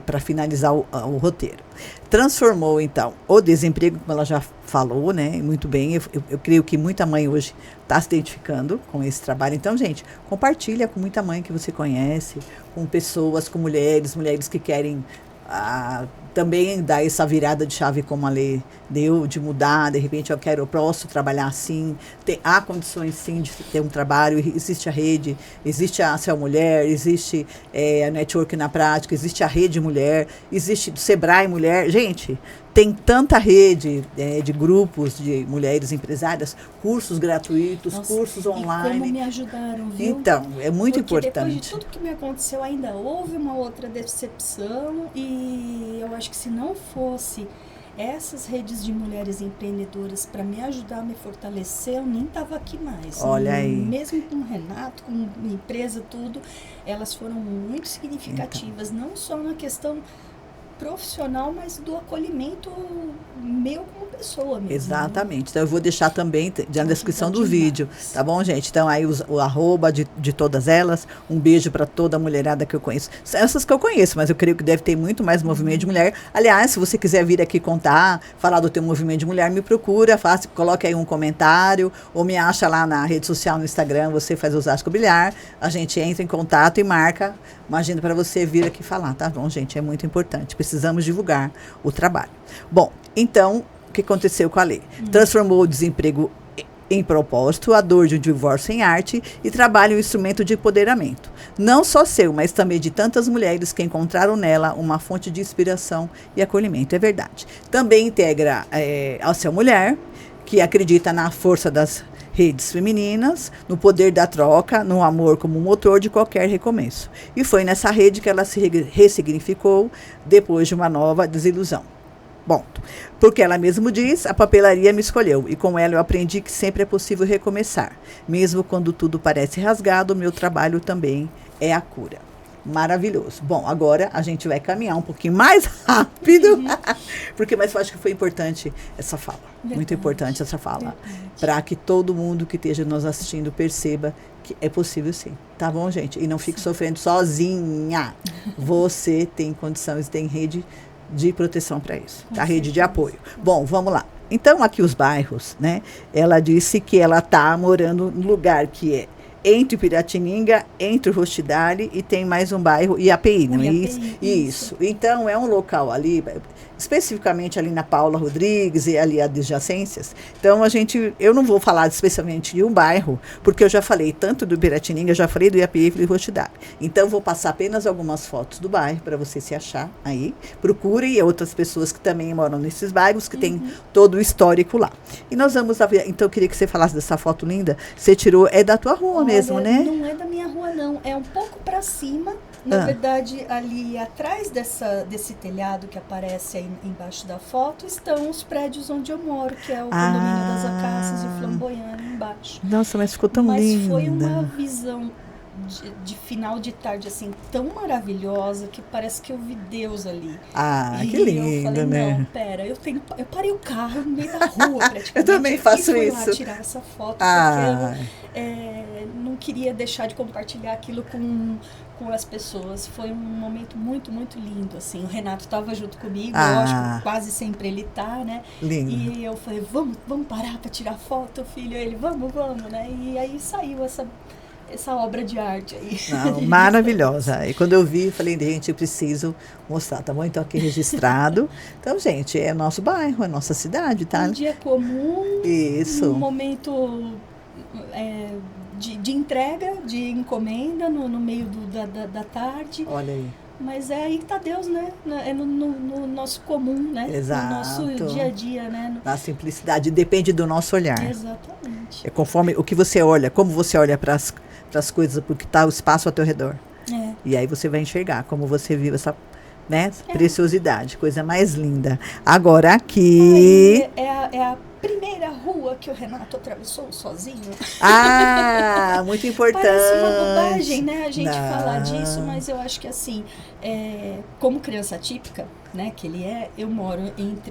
para finalizar o roteiro. Transformou, então, o desemprego, como ela já falou, né? Muito bem. Eu creio que muita mãe hoje está se identificando com esse trabalho. Então, gente, compartilha com muita mãe que você conhece, com pessoas, com mulheres que querem também dar essa virada de chave como a Lê deu, de mudar, de repente eu posso trabalhar assim, há condições sim de ter um trabalho, existe a rede, existe a Cell Mulher, existe a Network na Prática, existe a Rede Mulher, existe do Sebrae Mulher, gente, tem tanta rede de grupos de mulheres empresárias, cursos gratuitos, cursos online. E como me ajudaram, viu? Então, é muito Porque importante. depois de tudo que me aconteceu, ainda houve uma outra decepção e eu acho que se não fosse essas redes de mulheres empreendedoras para me ajudar a me fortalecer, eu nem estava aqui mais. Olha aí. Mesmo com o Renato, com a empresa, tudo, elas foram muito significativas, não só na questão profissional, mas do acolhimento meu como pessoa mesmo. Exatamente. Né? Então eu vou deixar também na descrição do vídeo, tá bom, gente? Então aí o arroba de todas elas, um beijo para toda a mulherada que eu conheço. Essas que eu conheço, mas eu creio que deve ter muito mais movimento de mulher. Aliás, se você quiser vir aqui contar, falar do teu movimento de mulher, me procura, coloque aí um comentário, ou me acha lá na rede social, no Instagram, você faz Osasco Brilhar, a gente entra em contato e marca uma agenda para você vir aqui falar, tá bom, gente? É muito importante. Precisamos divulgar o trabalho. Bom, então, o que aconteceu com a Lê? Transformou o desemprego em propósito, a dor de um divórcio em arte e trabalha um instrumento de empoderamento. Não só seu, mas também de tantas mulheres que encontraram nela uma fonte de inspiração e acolhimento. É verdade. Também integra a Cell Mulher, que acredita na força das redes femininas, no poder da troca, no amor como motor de qualquer recomeço. E foi nessa rede que ela se ressignificou depois de uma nova desilusão. Bom, porque ela mesmo diz, a papelaria me escolheu, e com ela eu aprendi que sempre é possível recomeçar. Mesmo quando tudo parece rasgado, meu trabalho também é a cura. Maravilhoso. Bom, agora a gente vai caminhar um pouquinho mais rápido, mas eu acho que foi importante essa fala. Verdade. Muito importante essa fala. Para que todo mundo que esteja nos assistindo perceba que é possível sim. Tá bom, gente? E não fique sofrendo sozinha. Você tem condições, tem rede de proteção para isso. Tá? Rede de apoio. Bom, vamos lá. Então, aqui os bairros, né? Ela disse que ela está morando num lugar que é entre Piratininga, entre o Rostidale e tem mais um bairro, IAPI, não é isso? Isso. Então, é um local ali, especificamente ali na Paula Rodrigues e ali adjacências. Então, eu não vou falar especialmente de um bairro, porque eu já falei tanto do Piratininga, já falei do IAPI e do Rostidale. Então, vou passar apenas algumas fotos do bairro para você se achar aí. Procure e outras pessoas que também moram nesses bairros, que tem todo o histórico lá. E nós vamos ver, então eu queria que você falasse dessa foto linda. Você tirou, é da tua rua mesmo, né? Não é da minha rua Não, é um pouco para cima. Na verdade, ali atrás desse telhado que aparece aí embaixo da foto, estão os prédios onde eu moro, que é o condomínio das Acácias e Flamboyant embaixo. Nossa, mas ficou tão linda. Mas foi uma visão de final de tarde, assim, tão maravilhosa que parece que eu vi Deus ali. Que lindo, eu falei, né? não, pera, eu parei o carro no meio da rua, praticamente. Eu também faço e fui isso. lá tirar essa foto, porque eu não queria deixar de compartilhar aquilo com as pessoas. Foi um momento muito, muito lindo, assim. O Renato estava junto comigo, lógico, quase sempre ele tá, né? Lindo. E eu falei, vamos parar para tirar foto, filho? Ele, vamos, né? E aí saiu essa obra de arte aí. Não, maravilhosa. E quando eu vi, falei, gente, eu preciso mostrar, tá bom? Então aqui registrado. Então, gente, é nosso bairro, é nossa cidade, tá? Um dia comum. Isso. Um momento de entrega, de encomenda no meio da tarde. Olha aí. Mas é aí que tá Deus, né? É no nosso comum, né? Exato. No nosso dia a dia, né? Na simplicidade. Depende do nosso olhar. Exatamente. É conforme o que você olha, como você olha para as coisas, porque está o espaço ao teu redor. E aí você vai enxergar como você viu essa, né, preciosidade, coisa mais linda. Agora aqui... É a primeira rua que o Renato atravessou sozinho. Muito importante. Parece uma bobagem, né, a gente falar disso, mas eu acho que assim, como criança típica, né, que ele eu moro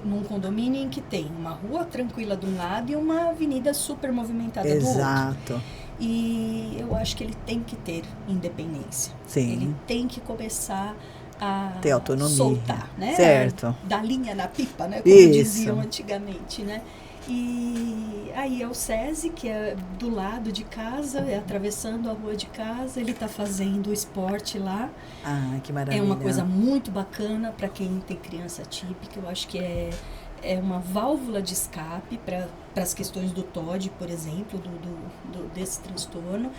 num condomínio em que tem uma rua tranquila de um lado e uma avenida super movimentada do outro. Exato. E eu acho que ele tem que ter independência. Sim. Ele tem que começar a ter autonomia. Soltar, né? Certo. Da linha na pipa, né? Como diziam antigamente, né? E aí é o SESI, que é do lado de casa, atravessando a rua de casa, ele está fazendo esporte lá. Que maravilha. É uma coisa muito bacana para quem tem criança típica, eu acho que é uma válvula de escape para as questões do TOD, por exemplo, desse transtorno,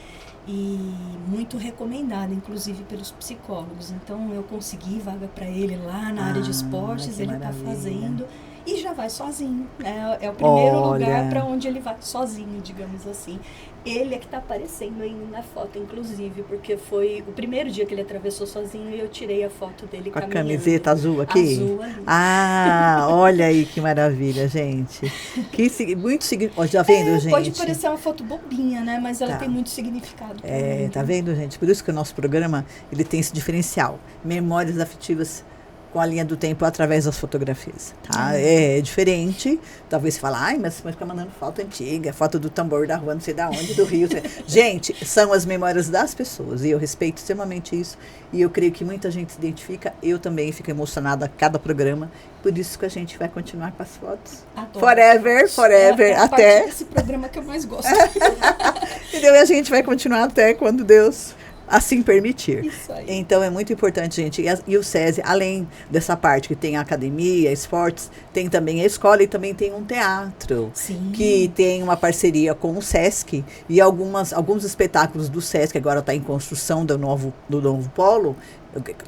e muito recomendada, inclusive pelos psicólogos. Então, eu consegui vaga para ele lá na área de esportes, ele está fazendo e já vai sozinho. É o primeiro lugar para onde ele vai sozinho, digamos assim. Ele é que está aparecendo aí na foto, inclusive, porque foi o primeiro dia que ele atravessou sozinho e eu tirei a foto dele com a caminhando. camiseta azul aqui? Azul ali. Olha aí que maravilha, gente. Muito significado. Já vendo, gente? Pode parecer uma foto bobinha, né? Mas ela tem muito significado. Tá vendo, gente? Por isso que o nosso programa ele tem esse diferencial. Memórias afetivas com a linha do tempo através das fotografias, tá? É diferente, talvez você fale, mas você vai ficar mandando foto antiga, foto do tambor da rua, não sei da onde, do Rio. Gente, são as memórias das pessoas, e eu respeito extremamente isso, e eu creio que muita gente se identifica, eu também fico emocionada a cada programa, por isso que a gente vai continuar com as fotos. Adoro. Forever, é até... parte desse programa que eu mais gosto. Entendeu? E a gente vai continuar até quando Deus assim permitir. Isso aí. Então é muito importante, gente. E o SESI, além dessa parte que tem a academia, esportes, tem também a escola e também tem um teatro. Sim. Que tem uma parceria com o SESC e alguns espetáculos do SESC, agora está em construção do novo polo.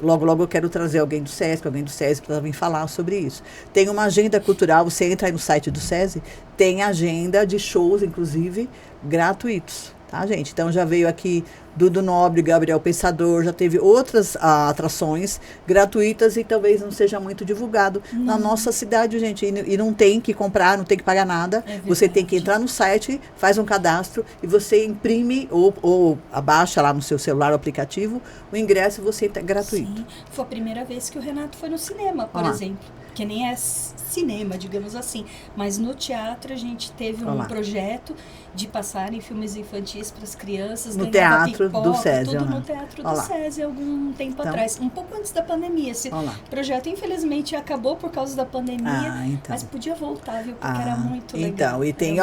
Logo eu quero trazer alguém do SESC, alguém do SESI para vir falar sobre isso. Tem uma agenda cultural, você entra aí no site do SESI, tem agenda de shows, inclusive, gratuitos. Tá, gente? Então já veio aqui Dudu Nobre, Gabriel Pensador, já teve outras atrações gratuitas e talvez não seja muito divulgado na nossa cidade, gente. E não tem que comprar, não tem que pagar nada. Você tem que entrar no site, faz um cadastro e você imprime ou abaixa lá no seu celular o aplicativo, o ingresso você é gratuito. Sim. Foi a primeira vez que o Renato foi no cinema, por exemplo. Que nem é cinema, digamos assim. Mas no teatro a gente teve um projeto de passarem filmes infantis para as crianças. No teatro do SESI. Tudo no teatro do SESI, algum tempo atrás. Um pouco antes da pandemia. Esse projeto, infelizmente, acabou por causa da pandemia. Mas podia voltar, viu? Porque era muito legal. Então, e tem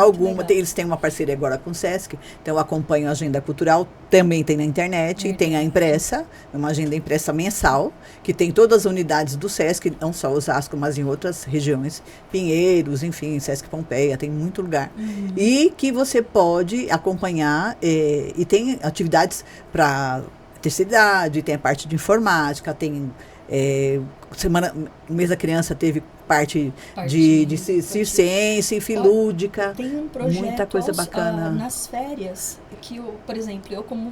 eles têm uma parceria agora com o SESC. Então, eu acompanho a agenda cultural. Também tem na internet. E tem a impressa. Uma agenda impressa mensal. Que tem todas as unidades do SESC. Não só Osasco, mas em outras regiões. Pinheiros, enfim, SESC Pompeia. Tem muito lugar. E que você pode acompanhar e tem atividades para terceira idade, tem a parte de informática, tem mês da criança teve parte de circense, enfim, lúdica. Tem um projeto muita coisa bacana. Nas férias, que por exemplo, eu como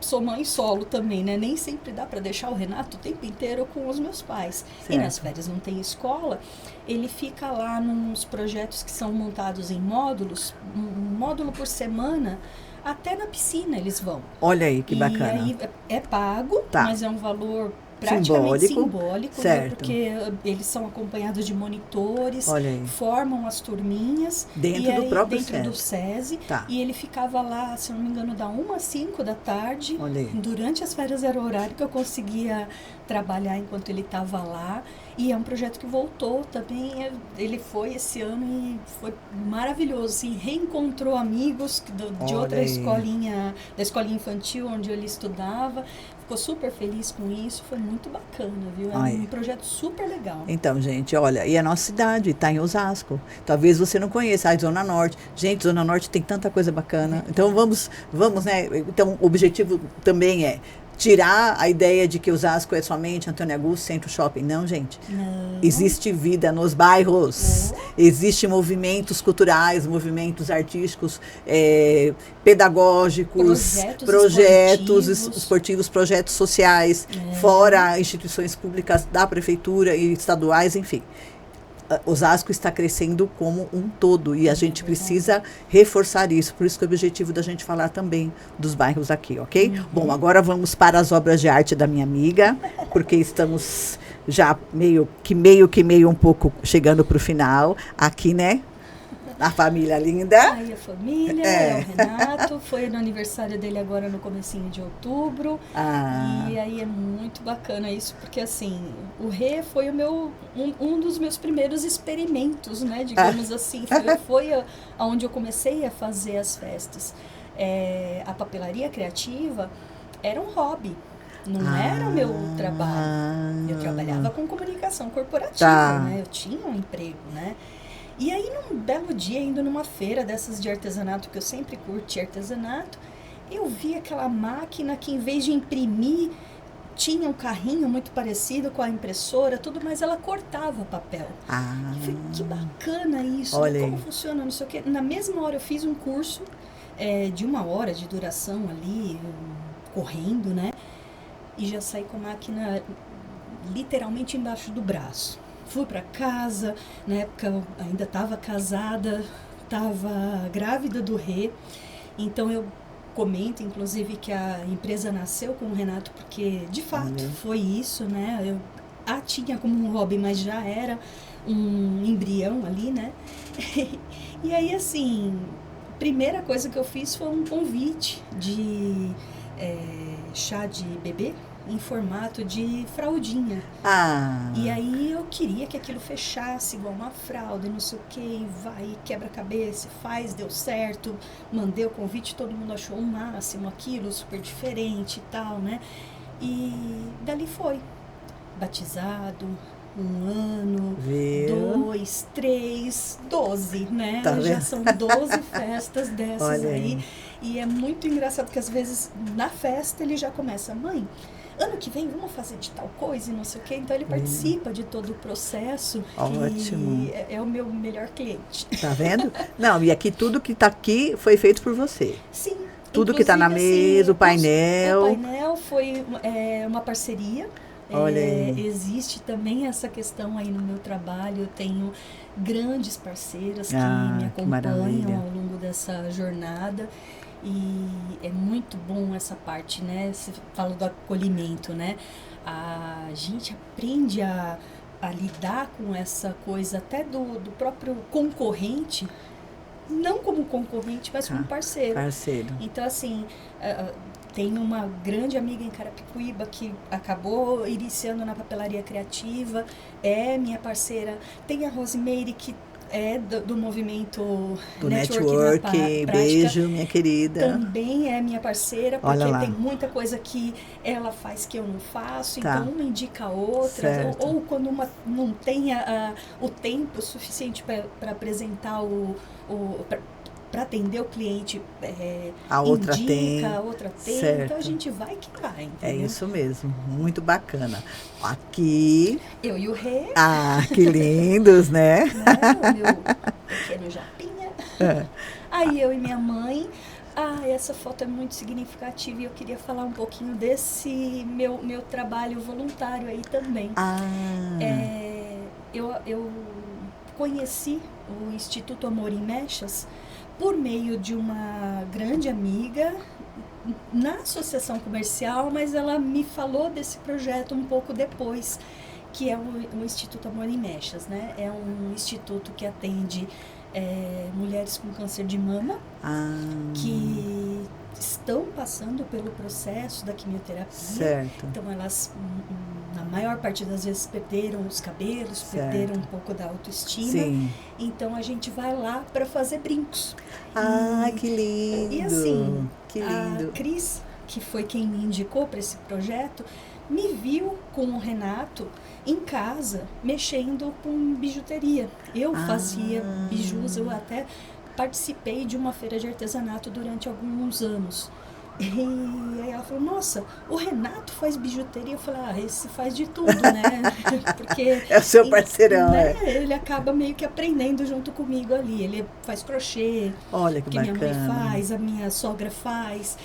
sou mãe solo também, né? Nem sempre dá para deixar o Renato o tempo inteiro com os meus pais. Certo. E nas férias não tem escola, ele fica lá nos projetos que são montados em módulos, um módulo por semana, até na piscina eles vão. Olha aí, que bacana. E aí é pago, Tá. mas é um valor praticamente simbólico, né? Certo. Porque eles são acompanhados de monitores, Olha aí. formam as turminhas Dentro e aí, do próprio dentro do SESI. Tá. E ele ficava lá, se não me engano, da 1 às 5 da tarde. Olha aí. Durante as férias era o horário que eu conseguia trabalhar enquanto ele estava lá. E é um projeto que voltou também. Ele foi esse ano e foi maravilhoso. Assim, reencontrou amigos de outra aí. escolinha, da escolinha infantil onde ele estudava. Ficou super feliz com isso. Foi muito bacana, viu? É Aí. um projeto super legal. Então, gente, olha, e a nossa cidade está em Osasco. Talvez você não conheça a Zona Norte. Gente, Zona Norte tem tanta coisa bacana. Então, vamos, né? Então, o objetivo também é tirar a ideia de que Osasco é somente Antônio Augusto, Centro Shopping. Não, gente. Não. Existe vida nos bairros. Existem movimentos culturais, movimentos artísticos, pedagógicos, projetos esportivos, projetos sociais, fora instituições públicas da prefeitura e estaduais, enfim. Osasco está crescendo como um todo e a gente precisa reforçar isso. Por isso que é o objetivo da gente falar também dos bairros aqui, ok? Bom, agora vamos para as obras de arte da minha amiga, porque estamos já meio que um pouco chegando para o final aqui, né? A família linda. Aí a família, é o Renato, foi no aniversário dele agora no comecinho de outubro. E aí é muito bacana isso, porque assim, o Rê foi um dos meus primeiros experimentos, né, digamos assim. Foi onde eu comecei a fazer as festas. A papelaria criativa era um hobby. Não era o meu trabalho. Eu trabalhava com comunicação corporativa, né? Eu tinha um emprego, né? E aí, num belo dia, indo numa feira dessas de artesanato, que eu sempre curti artesanato, eu vi aquela máquina que, em vez de imprimir, tinha um carrinho muito parecido com a impressora, tudo, mas ela cortava papel. Eu falei, que bacana isso, como funciona, não sei o quê. Na mesma hora, eu fiz um curso de 1 hora de duração ali, correndo, né? E já saí com a máquina literalmente embaixo do braço. Fui para casa, na época eu ainda estava casada, estava grávida do Rê, então eu comento, inclusive, que a empresa nasceu com o Renato, porque de fato foi isso, né? Eu a tinha como um hobby, mas já era um embrião ali, né? E aí, assim, a primeira coisa que eu fiz foi um convite de chá de bebê, em formato de fraldinha. E aí eu queria que aquilo fechasse igual uma fralda, não sei o que, vai, quebra a cabeça, faz, deu certo, mandei o convite, todo mundo achou o máximo aquilo, super diferente e tal, né? E dali foi, batizado, 1 ano, 2, 3, 12, né? Tá Já são 12 festas dessas aí. E é muito engraçado porque às vezes na festa ele já começa, mãe, ano que vem vamos fazer de tal coisa e não sei o quê. Então ele participa de todo o processo. Ótimo. E é o meu melhor cliente. Tá vendo? Não, e aqui tudo que tá aqui foi feito por você. Sim. Tudo que tá na mesa, o painel. O painel foi uma parceria. Existe também essa questão aí no meu trabalho. Eu tenho grandes parceiras que me acompanham ao longo dessa jornada. E é muito bom essa parte, né? Você fala do acolhimento, né? A gente aprende a lidar com essa coisa até do próprio concorrente, não como concorrente, mas como parceiro. Então, assim, tem uma grande amiga em Carapicuíba que acabou iniciando na papelaria criativa, é minha parceira. Tem a Rosimeire, que do movimento do network, beijo, minha querida. Também é minha parceira, porque tem muita coisa que ela faz que eu não faço, então uma indica a outra, ou quando uma não tem o tempo suficiente para apresentar para atender o cliente, a outra indica, a outra tem, certo. Então a gente vai que vai, entendeu? É isso mesmo, muito bacana. Aqui... Eu e o Rê. Que lindos, né? O meu pequeno Japinha. Aí eu e minha mãe, Essa foto é muito significativa e eu queria falar um pouquinho desse meu trabalho voluntário aí também. Eu conheci o Instituto Amor em Mechas por meio de uma grande amiga na associação comercial, mas ela me falou desse projeto um pouco depois, que é o Instituto Amor em Mechas, né? É um instituto que atende mulheres com câncer de mama, que estão passando pelo processo da quimioterapia. Certo. Então elas, na maior parte das vezes, perderam os cabelos, certo, perderam um pouco da autoestima. Sim. Então a gente vai lá para fazer brincos. Que lindo! E assim, que lindo. A Cris, que foi quem me indicou para esse projeto, me viu com o Renato em casa, mexendo com bijuteria. Eu fazia bijus, eu até participei de uma feira de artesanato durante alguns anos. E aí ela falou, nossa, o Renato faz bijuteria. Eu falei, esse faz de tudo, né? Porque é o seu parceirão, né? Ele acaba meio que aprendendo junto comigo ali. Ele faz crochê, olha que bacana. Minha mãe faz, a minha sogra faz.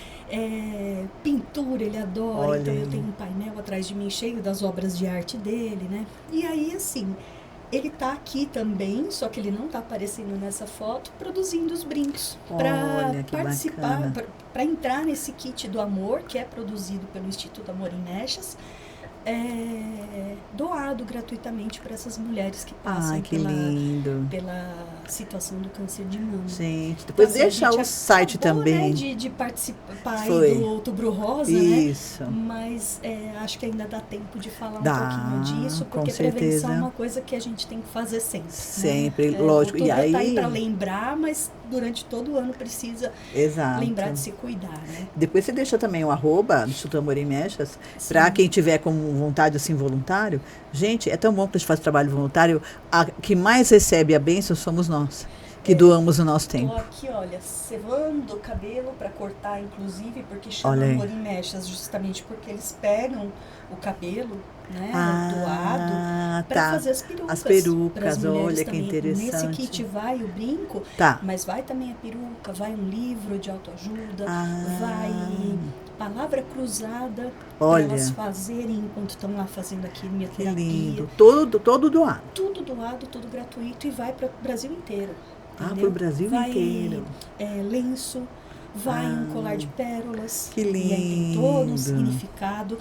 Pintura, ele adora. Olha, então eu tenho um painel atrás de mim cheio das obras de arte dele, né? E aí, assim, ele tá aqui também, só que ele não tá aparecendo nessa foto, produzindo os brincos para participar, para entrar nesse kit do amor, que é produzido pelo Instituto Amor em Mechas, doado gratuitamente para essas mulheres que passam pela situação do câncer de mama. Gente, depois então, deixa o site também. Né, de participar aí do Outubro Rosa, isso, né? Mas acho que ainda dá tempo de falar um pouquinho disso, porque prevenção é uma coisa que a gente tem que fazer sempre. Sempre, né? Lógico. E aí tá aí para lembrar, mas durante todo o ano precisa lembrar de se cuidar, né? Depois você deixa também o @ do Instituto Amor em Mechas, para quem tiver com vontade assim voluntário. Gente, é tão bom que a gente faz trabalho voluntário. A que mais recebe a bênção somos nós, que doamos o nosso tempo. Tô aqui, olha, cevando o cabelo para cortar, inclusive, porque chama Amor em Mechas, justamente porque eles pegam o cabelo, né, doado, para fazer as perucas. As perucas, olha também. Que interessante. Nesse kit vai o brinco, mas vai também a peruca, vai um livro de autoajuda, vai palavra cruzada para elas fazerem enquanto estão lá fazendo a quimioterapia. Que lindo. Todo doado. Tudo doado, tudo gratuito e vai para o Brasil inteiro. Para o Brasil inteiro. Lenço, vai um colar de pérolas. Que lindo. E aí tem todo um significado.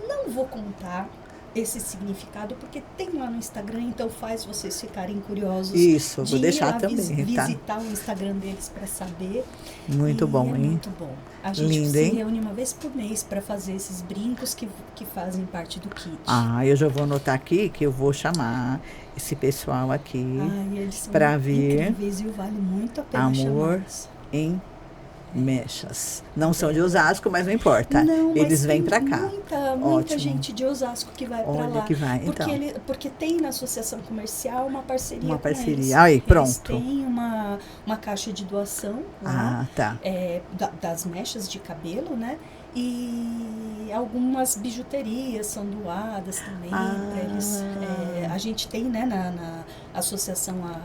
Não vou contar esse significado, porque tem lá no Instagram, então faz vocês ficarem curiosos. Isso, vou deixar também. Visitar o Instagram deles para saber. Muito bom, hein? Muito bom. A gente Lindo, se reúne uma vez por mês para fazer esses brincos que fazem parte do kit. Eu já vou anotar aqui que eu vou chamar esse pessoal aqui para vir. Incríveis, e vale muito a pena Amor em Mechas. Não são de Osasco, mas não importa. Eles vêm para cá. Muita gente de Osasco que vai para lá. Que vai, porque tem na associação comercial uma parceria. Uma parceria. Eles. Aí, pronto. Eles têm uma caixa de doação lá, das mechas de cabelo, né? E algumas bijuterias são doadas também para eles. A gente tem, né, na associação a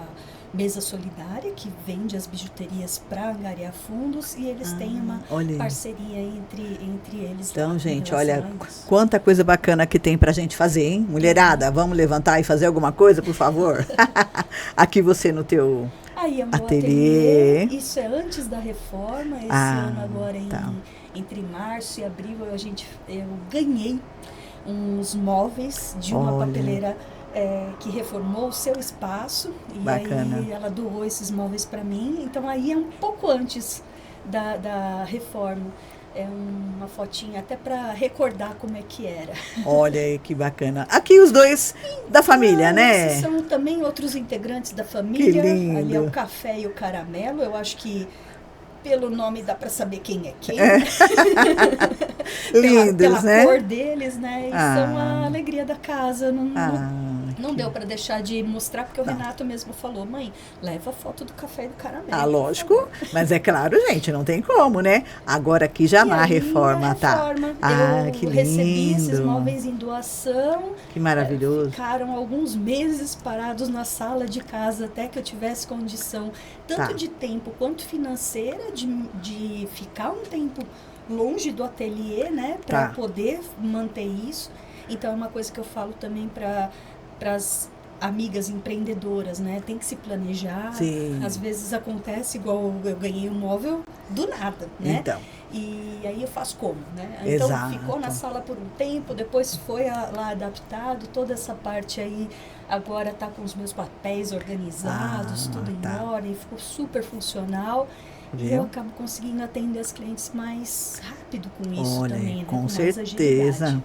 Mesa Solidária, que vende as bijuterias para angariar fundos, e eles têm uma parceria entre eles. Então, gente, olha quanta coisa bacana que tem pra gente fazer, hein? Mulherada, vamos levantar e fazer alguma coisa, por favor? Aqui você no teu ateliê. Isso é antes da reforma, esse ano agora entre março e abril eu ganhei uns móveis de uma papeleira que reformou o seu espaço. Bacana. E aí ela doou esses móveis para mim. Então aí é um pouco antes da reforma. É uma fotinha até para recordar como é que era. Olha aí que bacana. Aqui os dois da família, né? Esses são também outros integrantes da família. Que lindo. Ali é o Café e o Caramelo. Eu acho que pelo nome dá para saber quem é quem. Lindos, pela né? cor deles, né? E são a alegria da casa. Não deu para deixar de mostrar, porque o Renato mesmo falou, mãe, leva a foto do café e do caramelo. Lógico, mas é claro, gente, não tem como, né? Agora aqui já na reforma, tá? Que Eu recebi esses lindo. móveis em doação. Que maravilhoso. Ficaram alguns meses parados na sala de casa até que eu tivesse condição, tanto de tempo quanto financeira, de ficar um tempo longe do ateliê, né? Para poder manter isso. Então é uma coisa que eu falo também para as amigas empreendedoras, né? Tem que se planejar. Sim. Às vezes acontece igual eu ganhei um móvel do nada, né? Então. E aí eu faço como, né? Então ficou na sala por um tempo, depois foi lá adaptado, toda essa parte aí agora tá com os meus papéis organizados, tudo em ordem, ficou super funcional. E eu acabo conseguindo atender as clientes mais rápido com isso também, né? Com certeza.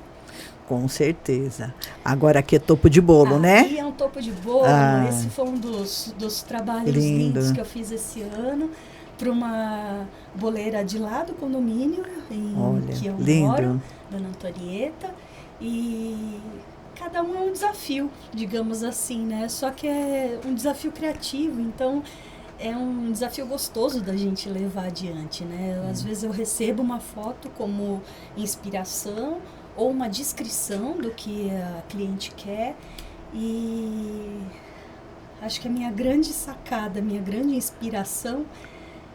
Com certeza. Agora aqui é topo de bolo, né? Aqui é um topo de bolo. Esse foi um dos trabalhos lindos que eu fiz esse ano para uma boleira de lá do condomínio que eu moro, Dona Antonieta. E cada um é um desafio, digamos assim, né? Só que é um desafio criativo, então é um desafio gostoso da gente levar adiante, né? Às vezes eu recebo uma foto como inspiração ou uma descrição do que a cliente quer, e acho que a minha grande sacada, minha grande inspiração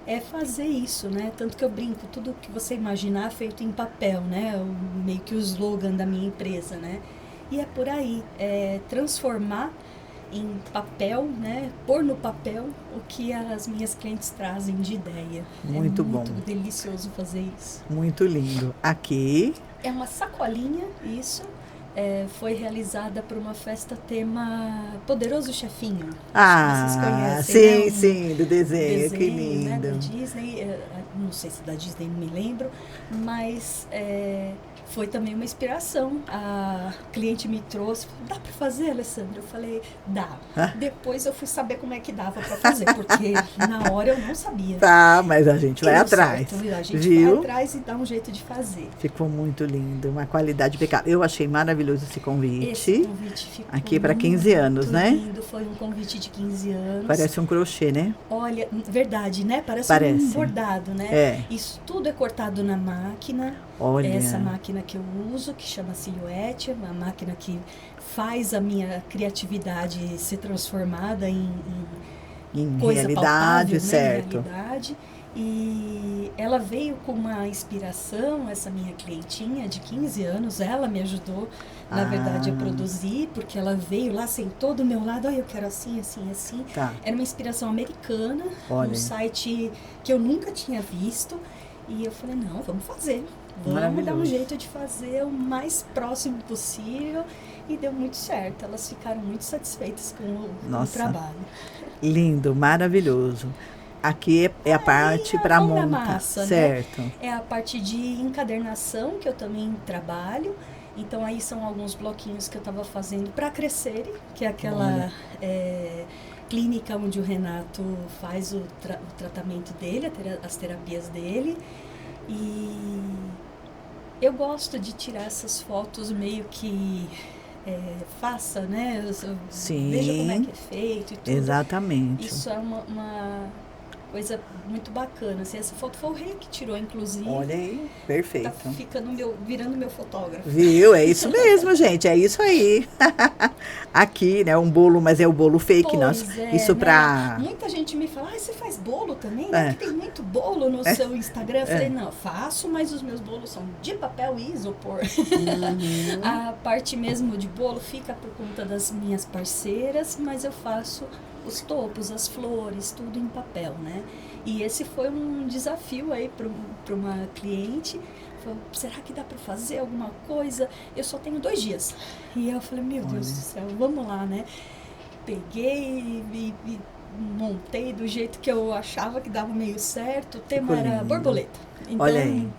é fazer isso, né? Tanto que eu brinco, tudo que você imaginar feito em papel, né? Meio que o slogan da minha empresa, né? E é por aí, transformar em papel, né? Pôr no papel o que as minhas clientes trazem de ideia. Muito bom. Muito delicioso fazer isso. Muito lindo. Aqui é uma sacolinha, isso. Foi realizada por uma festa tema Poderoso Chefinho. Vocês conhecem, sim, do desenho, que lindo. Né, da Disney, não sei se da Disney, não me lembro, mas foi também uma inspiração. A cliente me trouxe, dá para fazer, Alessandra? Eu falei, dá. Depois eu fui saber como é que dava para fazer, porque na hora eu não sabia. Mas a gente vai atrás. A gente vai atrás e dá um jeito de fazer. Ficou muito lindo, uma qualidade impecável. Eu achei maravilhoso esse convite. Esse convite ficou aqui para 15 anos, né? Lindo. Foi um convite de 15 anos. Parece um crochê, né? Olha, verdade, né? Parece um bordado, né? Isso tudo é cortado na máquina. Olha. Essa máquina que eu uso, que chama Silhouette, uma máquina que faz a minha criatividade ser transformada em coisa realidade, palpável, certo? Né? Em realidade. E ela veio com uma inspiração, essa minha clientinha de 15 anos, ela me ajudou, na verdade, a produzir, porque ela veio lá, sentou do meu lado, eu quero assim, assim, assim. Era uma inspiração americana, um site que eu nunca tinha visto, e eu falei, não, vamos fazer. Vamos dar um jeito de fazer o mais próximo possível, e deu muito certo. Elas ficaram muito satisfeitas com o trabalho. Lindo, maravilhoso. Aqui é a parte para montar, massa, certo? Né? É a parte de encadernação que eu também trabalho. Então aí são alguns bloquinhos que eu estava fazendo para Crescere, que é aquela clínica onde o Renato faz o tratamento dele, as terapias dele. E eu gosto de tirar essas fotos meio que faça, né? Veja como é que é feito e tudo. Exatamente. Isso é uma coisa muito bacana. Assim, essa foto foi o Rei que tirou, inclusive. Olha aí, perfeito. Tá virando meu fotógrafo. Viu? É isso mesmo, gente. É isso aí. Aqui, né? Um bolo, mas é o bolo fake. Isso né? pra... Muita gente me fala, você faz bolo também? Né? Que tem muito bolo no seu Instagram. Eu falei, não, faço, mas os meus bolos são de papel e isopor. A parte mesmo de bolo fica por conta das minhas parceiras, mas eu faço os topos, as flores, tudo em papel, né? E esse foi um desafio aí para uma cliente. Falou, será que dá para fazer alguma coisa? Eu só tenho 2 dias. E eu falei, meu Deus do céu, vamos lá, né? Peguei e montei do jeito que eu achava que dava meio certo. O tema era borboleta. Então,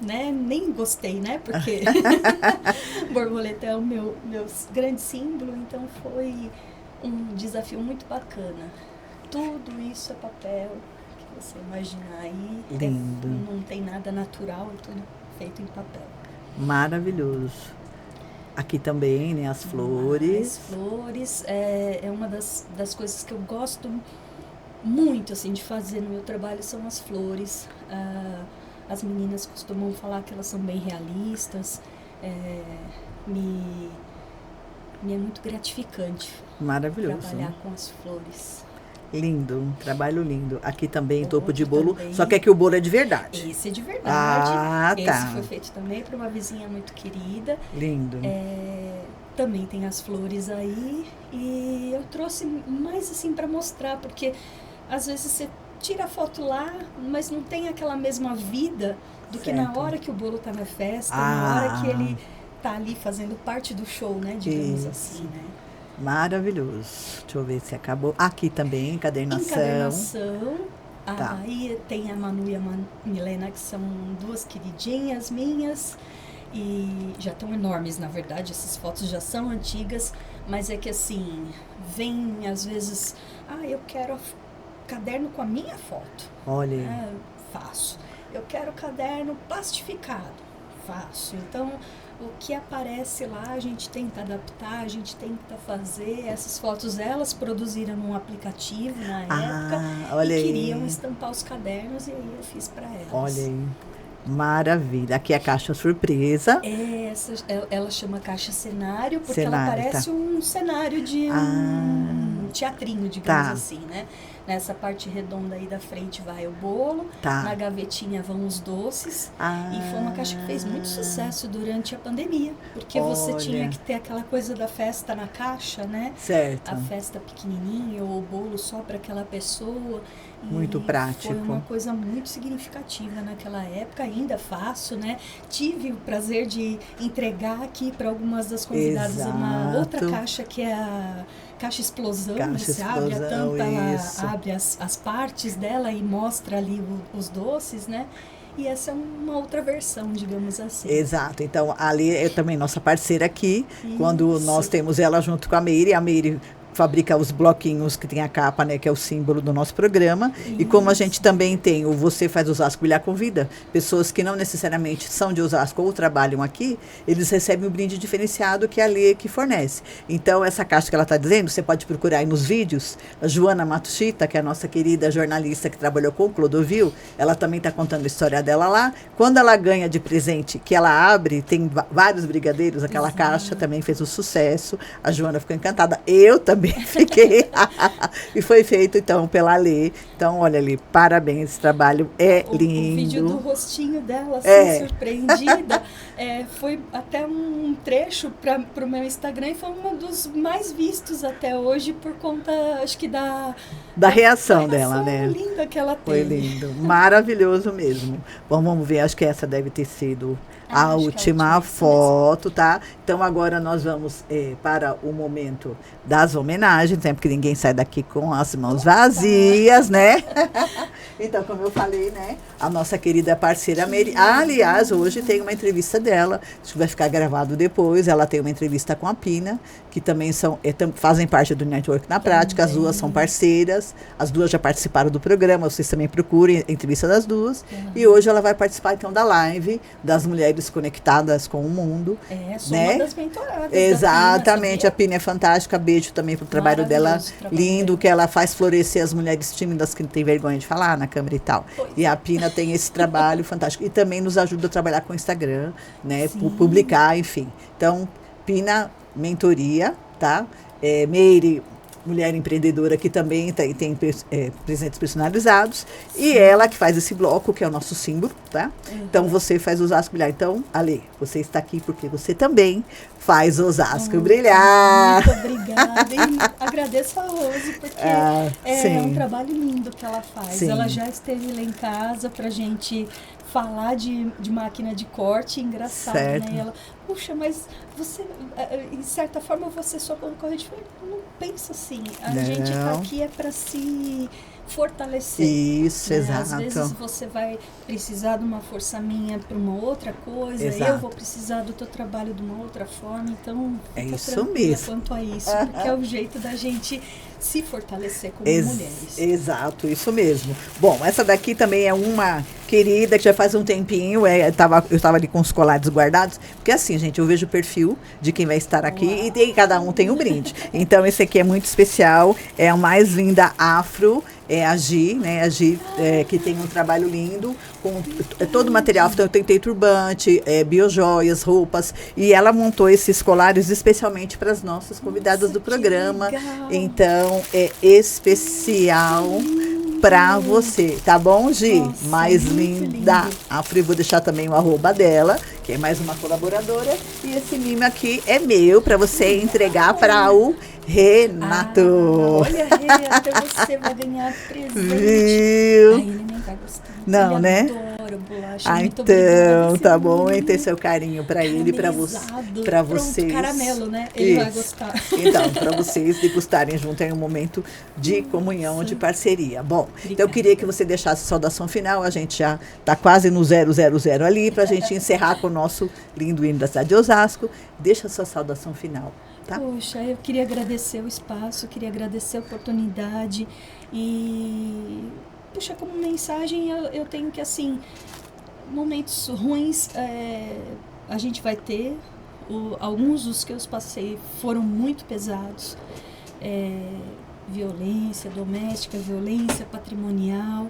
né, nem gostei, né? Porque borboleta é o meu grande símbolo, então foi um desafio muito bacana. Tudo isso é papel, que você imaginar aí. Lindo. Não tem nada natural, é tudo feito em papel. Maravilhoso. Aqui também, né, as flores. As flores é uma das coisas que eu gosto muito, assim, de fazer no meu trabalho, são as flores. As meninas costumam falar que elas são bem realistas. Me é muito gratificante Maravilhoso. trabalhar com as flores. Lindo, um trabalho lindo. Aqui também, topo de Outro bolo, também. só que aqui o bolo é de verdade. Esse é de verdade. Ah, tá. Esse foi feito também para uma vizinha muito querida. Lindo. Também tem as flores aí. E eu trouxe mais assim para mostrar, porque às vezes você tira a foto lá, mas não tem aquela mesma vida do que na Certo. hora que o bolo tá na festa, Ah. na hora que ele tá ali fazendo parte do show, né? Digamos Isso. assim, né? Maravilhoso. Deixa eu ver se acabou. Aqui também, encadernação. Encadernação. Tá. Aí tem a Manu e a Milena, que são duas queridinhas minhas. E já estão enormes, na verdade. Essas fotos já são antigas. Mas é que assim, vem às vezes... eu quero caderno com a minha foto. Olha, Faço. Eu quero caderno plastificado. Faço. Então... o que aparece lá, a gente tenta adaptar, a gente tenta fazer. Essas fotos, elas produziram num aplicativo na época olha e aí. queriam estampar os cadernos e aí eu fiz para elas. Olha aí. Maravilha. Aqui é a caixa surpresa. Ela chama caixa cenário porque Cenário, ela parece tá. um cenário de um teatrinho, digamos Tá. assim, né? Nessa parte redonda aí da frente vai o bolo, Tá. na gavetinha vão os doces. E foi uma caixa que fez muito sucesso durante a pandemia, porque você Olha. tinha que ter aquela coisa da festa na caixa, né? Certo. A festa pequenininha ou o bolo só para aquela pessoa. E Muito prático. Foi uma coisa muito significativa naquela época, ainda faço, né? Tive o prazer de entregar aqui para algumas das convidadas uma Exato. outra caixa, que é a caixa explosão, né? Caixa Você abre a explosão, tampa, ela isso. abre as partes dela e mostra ali os doces, né? E essa é uma outra versão, digamos assim. Exato. Então, ali é também nossa parceira aqui. Isso. Quando nós temos ela junto com a Meire fabrica os bloquinhos que tem a capa, né, que é o símbolo do nosso programa. E como a gente também tem o Você Faz Osasco Brilhar com Vida, pessoas que não necessariamente são de Osasco ou trabalham aqui, eles recebem um brinde diferenciado que é a Lê que fornece. Então, essa caixa que ela está dizendo, você pode procurar aí nos vídeos. A Joana Matuchita, que é a nossa querida jornalista que trabalhou com o Clodovil, ela também está contando a história dela lá. Quando ela ganha de presente, que ela abre, tem vários brigadeiros, aquela caixa também fez um sucesso. A Joana ficou encantada. Eu também fiquei. E foi feito, então, pela Lê. Então, olha ali, parabéns, esse trabalho é lindo. O vídeo do rostinho dela, assim, surpreendida, foi até um trecho para o meu Instagram e foi um dos mais vistos até hoje por conta, acho que da reação dela, né? linda que ela Foi teve. lindo, maravilhoso mesmo. Bom, vamos ver, acho que essa deve ter sido a acho que última isso foto, tá? Então agora nós vamos para o momento das homenagens, né? Porque ninguém sai daqui com as mãos vazias, né? Então, como eu falei, né? A nossa querida parceira Meire. Aliás, hoje tem uma entrevista dela, acho que vai ficar gravado depois. Ela tem uma entrevista com a Pina, que também fazem parte do Network na Prática. As duas são parceiras, as duas já participaram do programa, vocês também procurem a entrevista das duas. E hoje ela vai participar, então, da live das mulheres conectadas com o mundo. Sou né? uma das mentoradas. Exatamente, da a Pina é fantástica. Beijo também pro trabalho dela, Maravilhoso o trabalho lindo, dela. que ela faz florescer as mulheres tímidas que têm vergonha de falar na câmera e tal. Pois E a Pina tem esse trabalho fantástico. E também nos ajuda a trabalhar com o Instagram, né? Sim. Publicar, enfim. Então, Pina, mentoria, tá? Meire, mulher empreendedora que também tem presentes personalizados. E ela que faz esse bloco, que é o nosso símbolo, tá? Então, você faz Osasco brilhar. Então, Ale, você está aqui porque você também faz Osasco brilhar. Muito obrigada. E agradeço a Rose, porque é um trabalho lindo que ela faz. Sim. Ela já esteve lá em casa pra gente falar de máquina de corte, engraçado, Certo. né? E ela, puxa, mas você, em certa forma, você só concorrente. Não pensa assim. A Não. gente tá aqui é para se fortalecer. Isso, né? exato. Às vezes você vai precisar de uma força minha para uma outra coisa, Exato. eu vou precisar do teu trabalho de uma outra forma, então É fica isso tranquila mesmo. quanto a isso, porque é o jeito da gente se fortalecer como mulheres. Exato, isso mesmo. Bom, essa daqui também é uma querida que já faz um tempinho, eu estava ali com os colares guardados, porque assim, gente, eu vejo o perfil de quem vai estar aqui e cada um tem um brinde. Então, esse aqui é muito especial, é a mais linda afro, é a Gi, né? A Gi, que tem um trabalho lindo, com todo o material. Então, eu tentei turbante, biojoias, roupas, e ela montou esses colares especialmente para as nossas convidadas do programa. Então, é especial para você, tá bom, Gi? Nossa, mais muito linda lindo. afro, e vou deixar também o arroba dela, que é mais uma colaboradora. E esse mimo aqui é meu, para você entregar para o Renato. Olha, Rê, até você vai ganhar presente. Viu? Ai, ele nem vai gostar. Não, ele né? adora bolacha. Ah, Muito então, obrigada, tá seu bom, menino. hein? Ter seu carinho para ele, para Caramelizado. para Pronto, vocês. caramelo, né? Ele vai Isso. gostar. Então, para vocês degustarem junto em um momento de comunhão, de parceria. Bom, então eu Obrigada. queria que você deixasse a saudação final. A gente já tá quase no 000 ali, para a gente encerrar com o nosso lindo hino da cidade de Osasco. Deixa a sua saudação final, tá? Poxa, eu queria agradecer o espaço, queria agradecer a oportunidade e, puxa, como mensagem eu tenho que, assim, momentos ruins a gente vai ter, alguns dos que eu passei foram muito pesados, violência doméstica, violência patrimonial,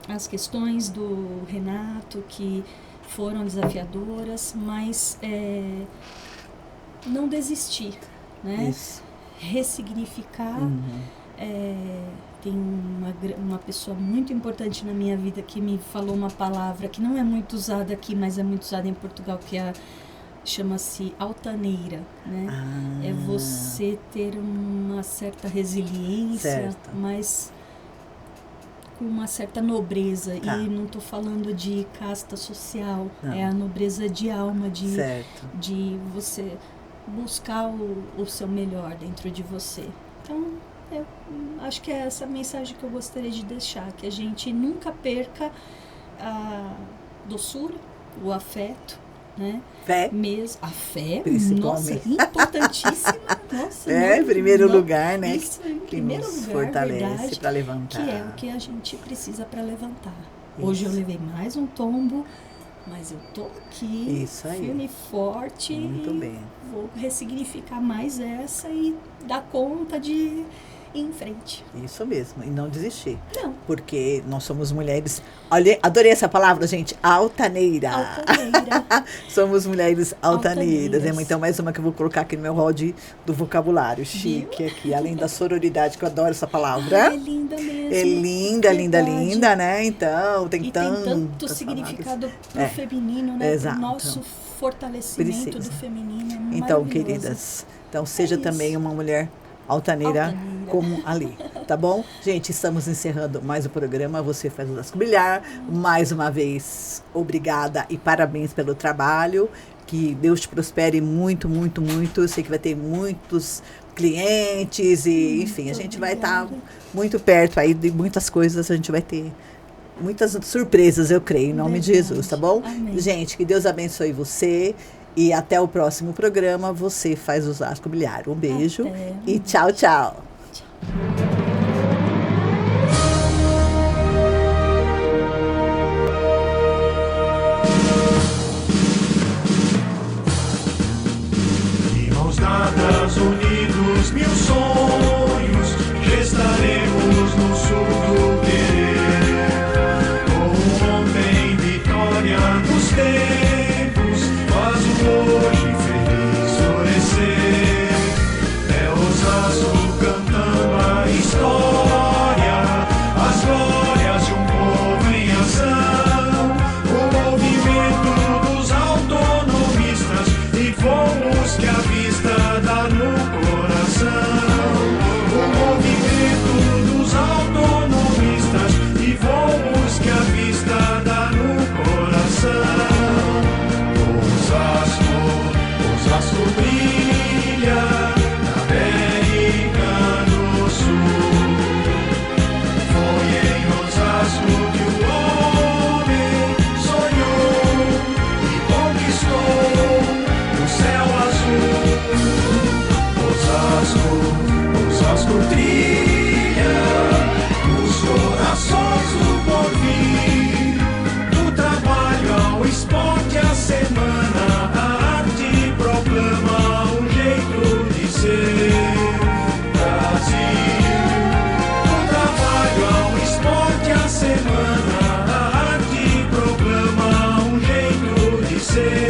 as questões do Renato que foram desafiadoras, mas não desistir, né? Isso. Ressignificar. Uhum. Tem uma pessoa muito importante na minha vida que me falou uma palavra que não é muito usada aqui, mas é muito usada em Portugal, que chama-se altaneira, né? É você ter uma certa resiliência, Certo. mas com uma certa nobreza. Tá. E não estou falando de casta social, Não. é a nobreza de alma, Certo. de você buscar o seu melhor dentro de você. Então, eu acho que é essa mensagem que eu gostaria de deixar, que a gente nunca perca a doçura, o afeto, né? Fé. A fé, nossa, Principalmente. importantíssima. Nossa, Em primeiro lugar, né? Isso, em Que primeiro nos lugar, fortalece verdade, para levantar. que é o que a gente precisa para levantar. Isso. Hoje eu levei mais um tombo, mas eu tô aqui, Isso aí. firme e forte. Muito e bem. vou ressignificar mais essa e dar conta de ir em frente. Isso mesmo, e não desistir. Não, Porque nós somos mulheres. Olha, adorei essa palavra, gente. Altaneira. altaneira. Somos mulheres altaneiras. Altaneiras. Então, mais uma que eu vou colocar aqui no meu rol do vocabulário. Chique aqui. Além da sororidade, que eu adoro essa palavra. É linda mesmo. É linda, linda, verdade. linda, né? Então, tem E tem tanto tantas significado pro É. feminino, né? Exato. Pro nosso fortalecimento Precisa. do feminino. É Então, maravilhoso. queridas, então seja isso. também uma mulher altaneira, Altaneira. como ali, tá bom? Gente, estamos encerrando mais o programa. Você faz o Osasco Brilhar. Mais uma vez, obrigada e parabéns pelo trabalho. Que Deus te prospere muito, muito, muito. Eu sei que vai ter muitos clientes e, enfim, a gente vai estar muito perto aí de muitas coisas. A gente vai ter muitas surpresas, eu creio, em nome de Verdade. Jesus, tá bom? Amém. Gente, que Deus abençoe você. E até o próximo programa, Você Faz Osasco Brilhar. Um beijo Até. e tchau, tchau. De mãos dadas, unidos, mil sonhos, gestaremos no sul do querer. Como ontem, vitória nos tempos, faz o hoje feliz florescer. É Osasco cantando a história, as glórias de um povo em ação. O movimento dos autonomistas e fomos que a vista dá no coração. trilha os corações do porvir. Do trabalho ao esporte, a semana, a arte proclama um jeito de ser. Brasil. Do trabalho ao esporte, a semana, a arte proclama um jeito de ser.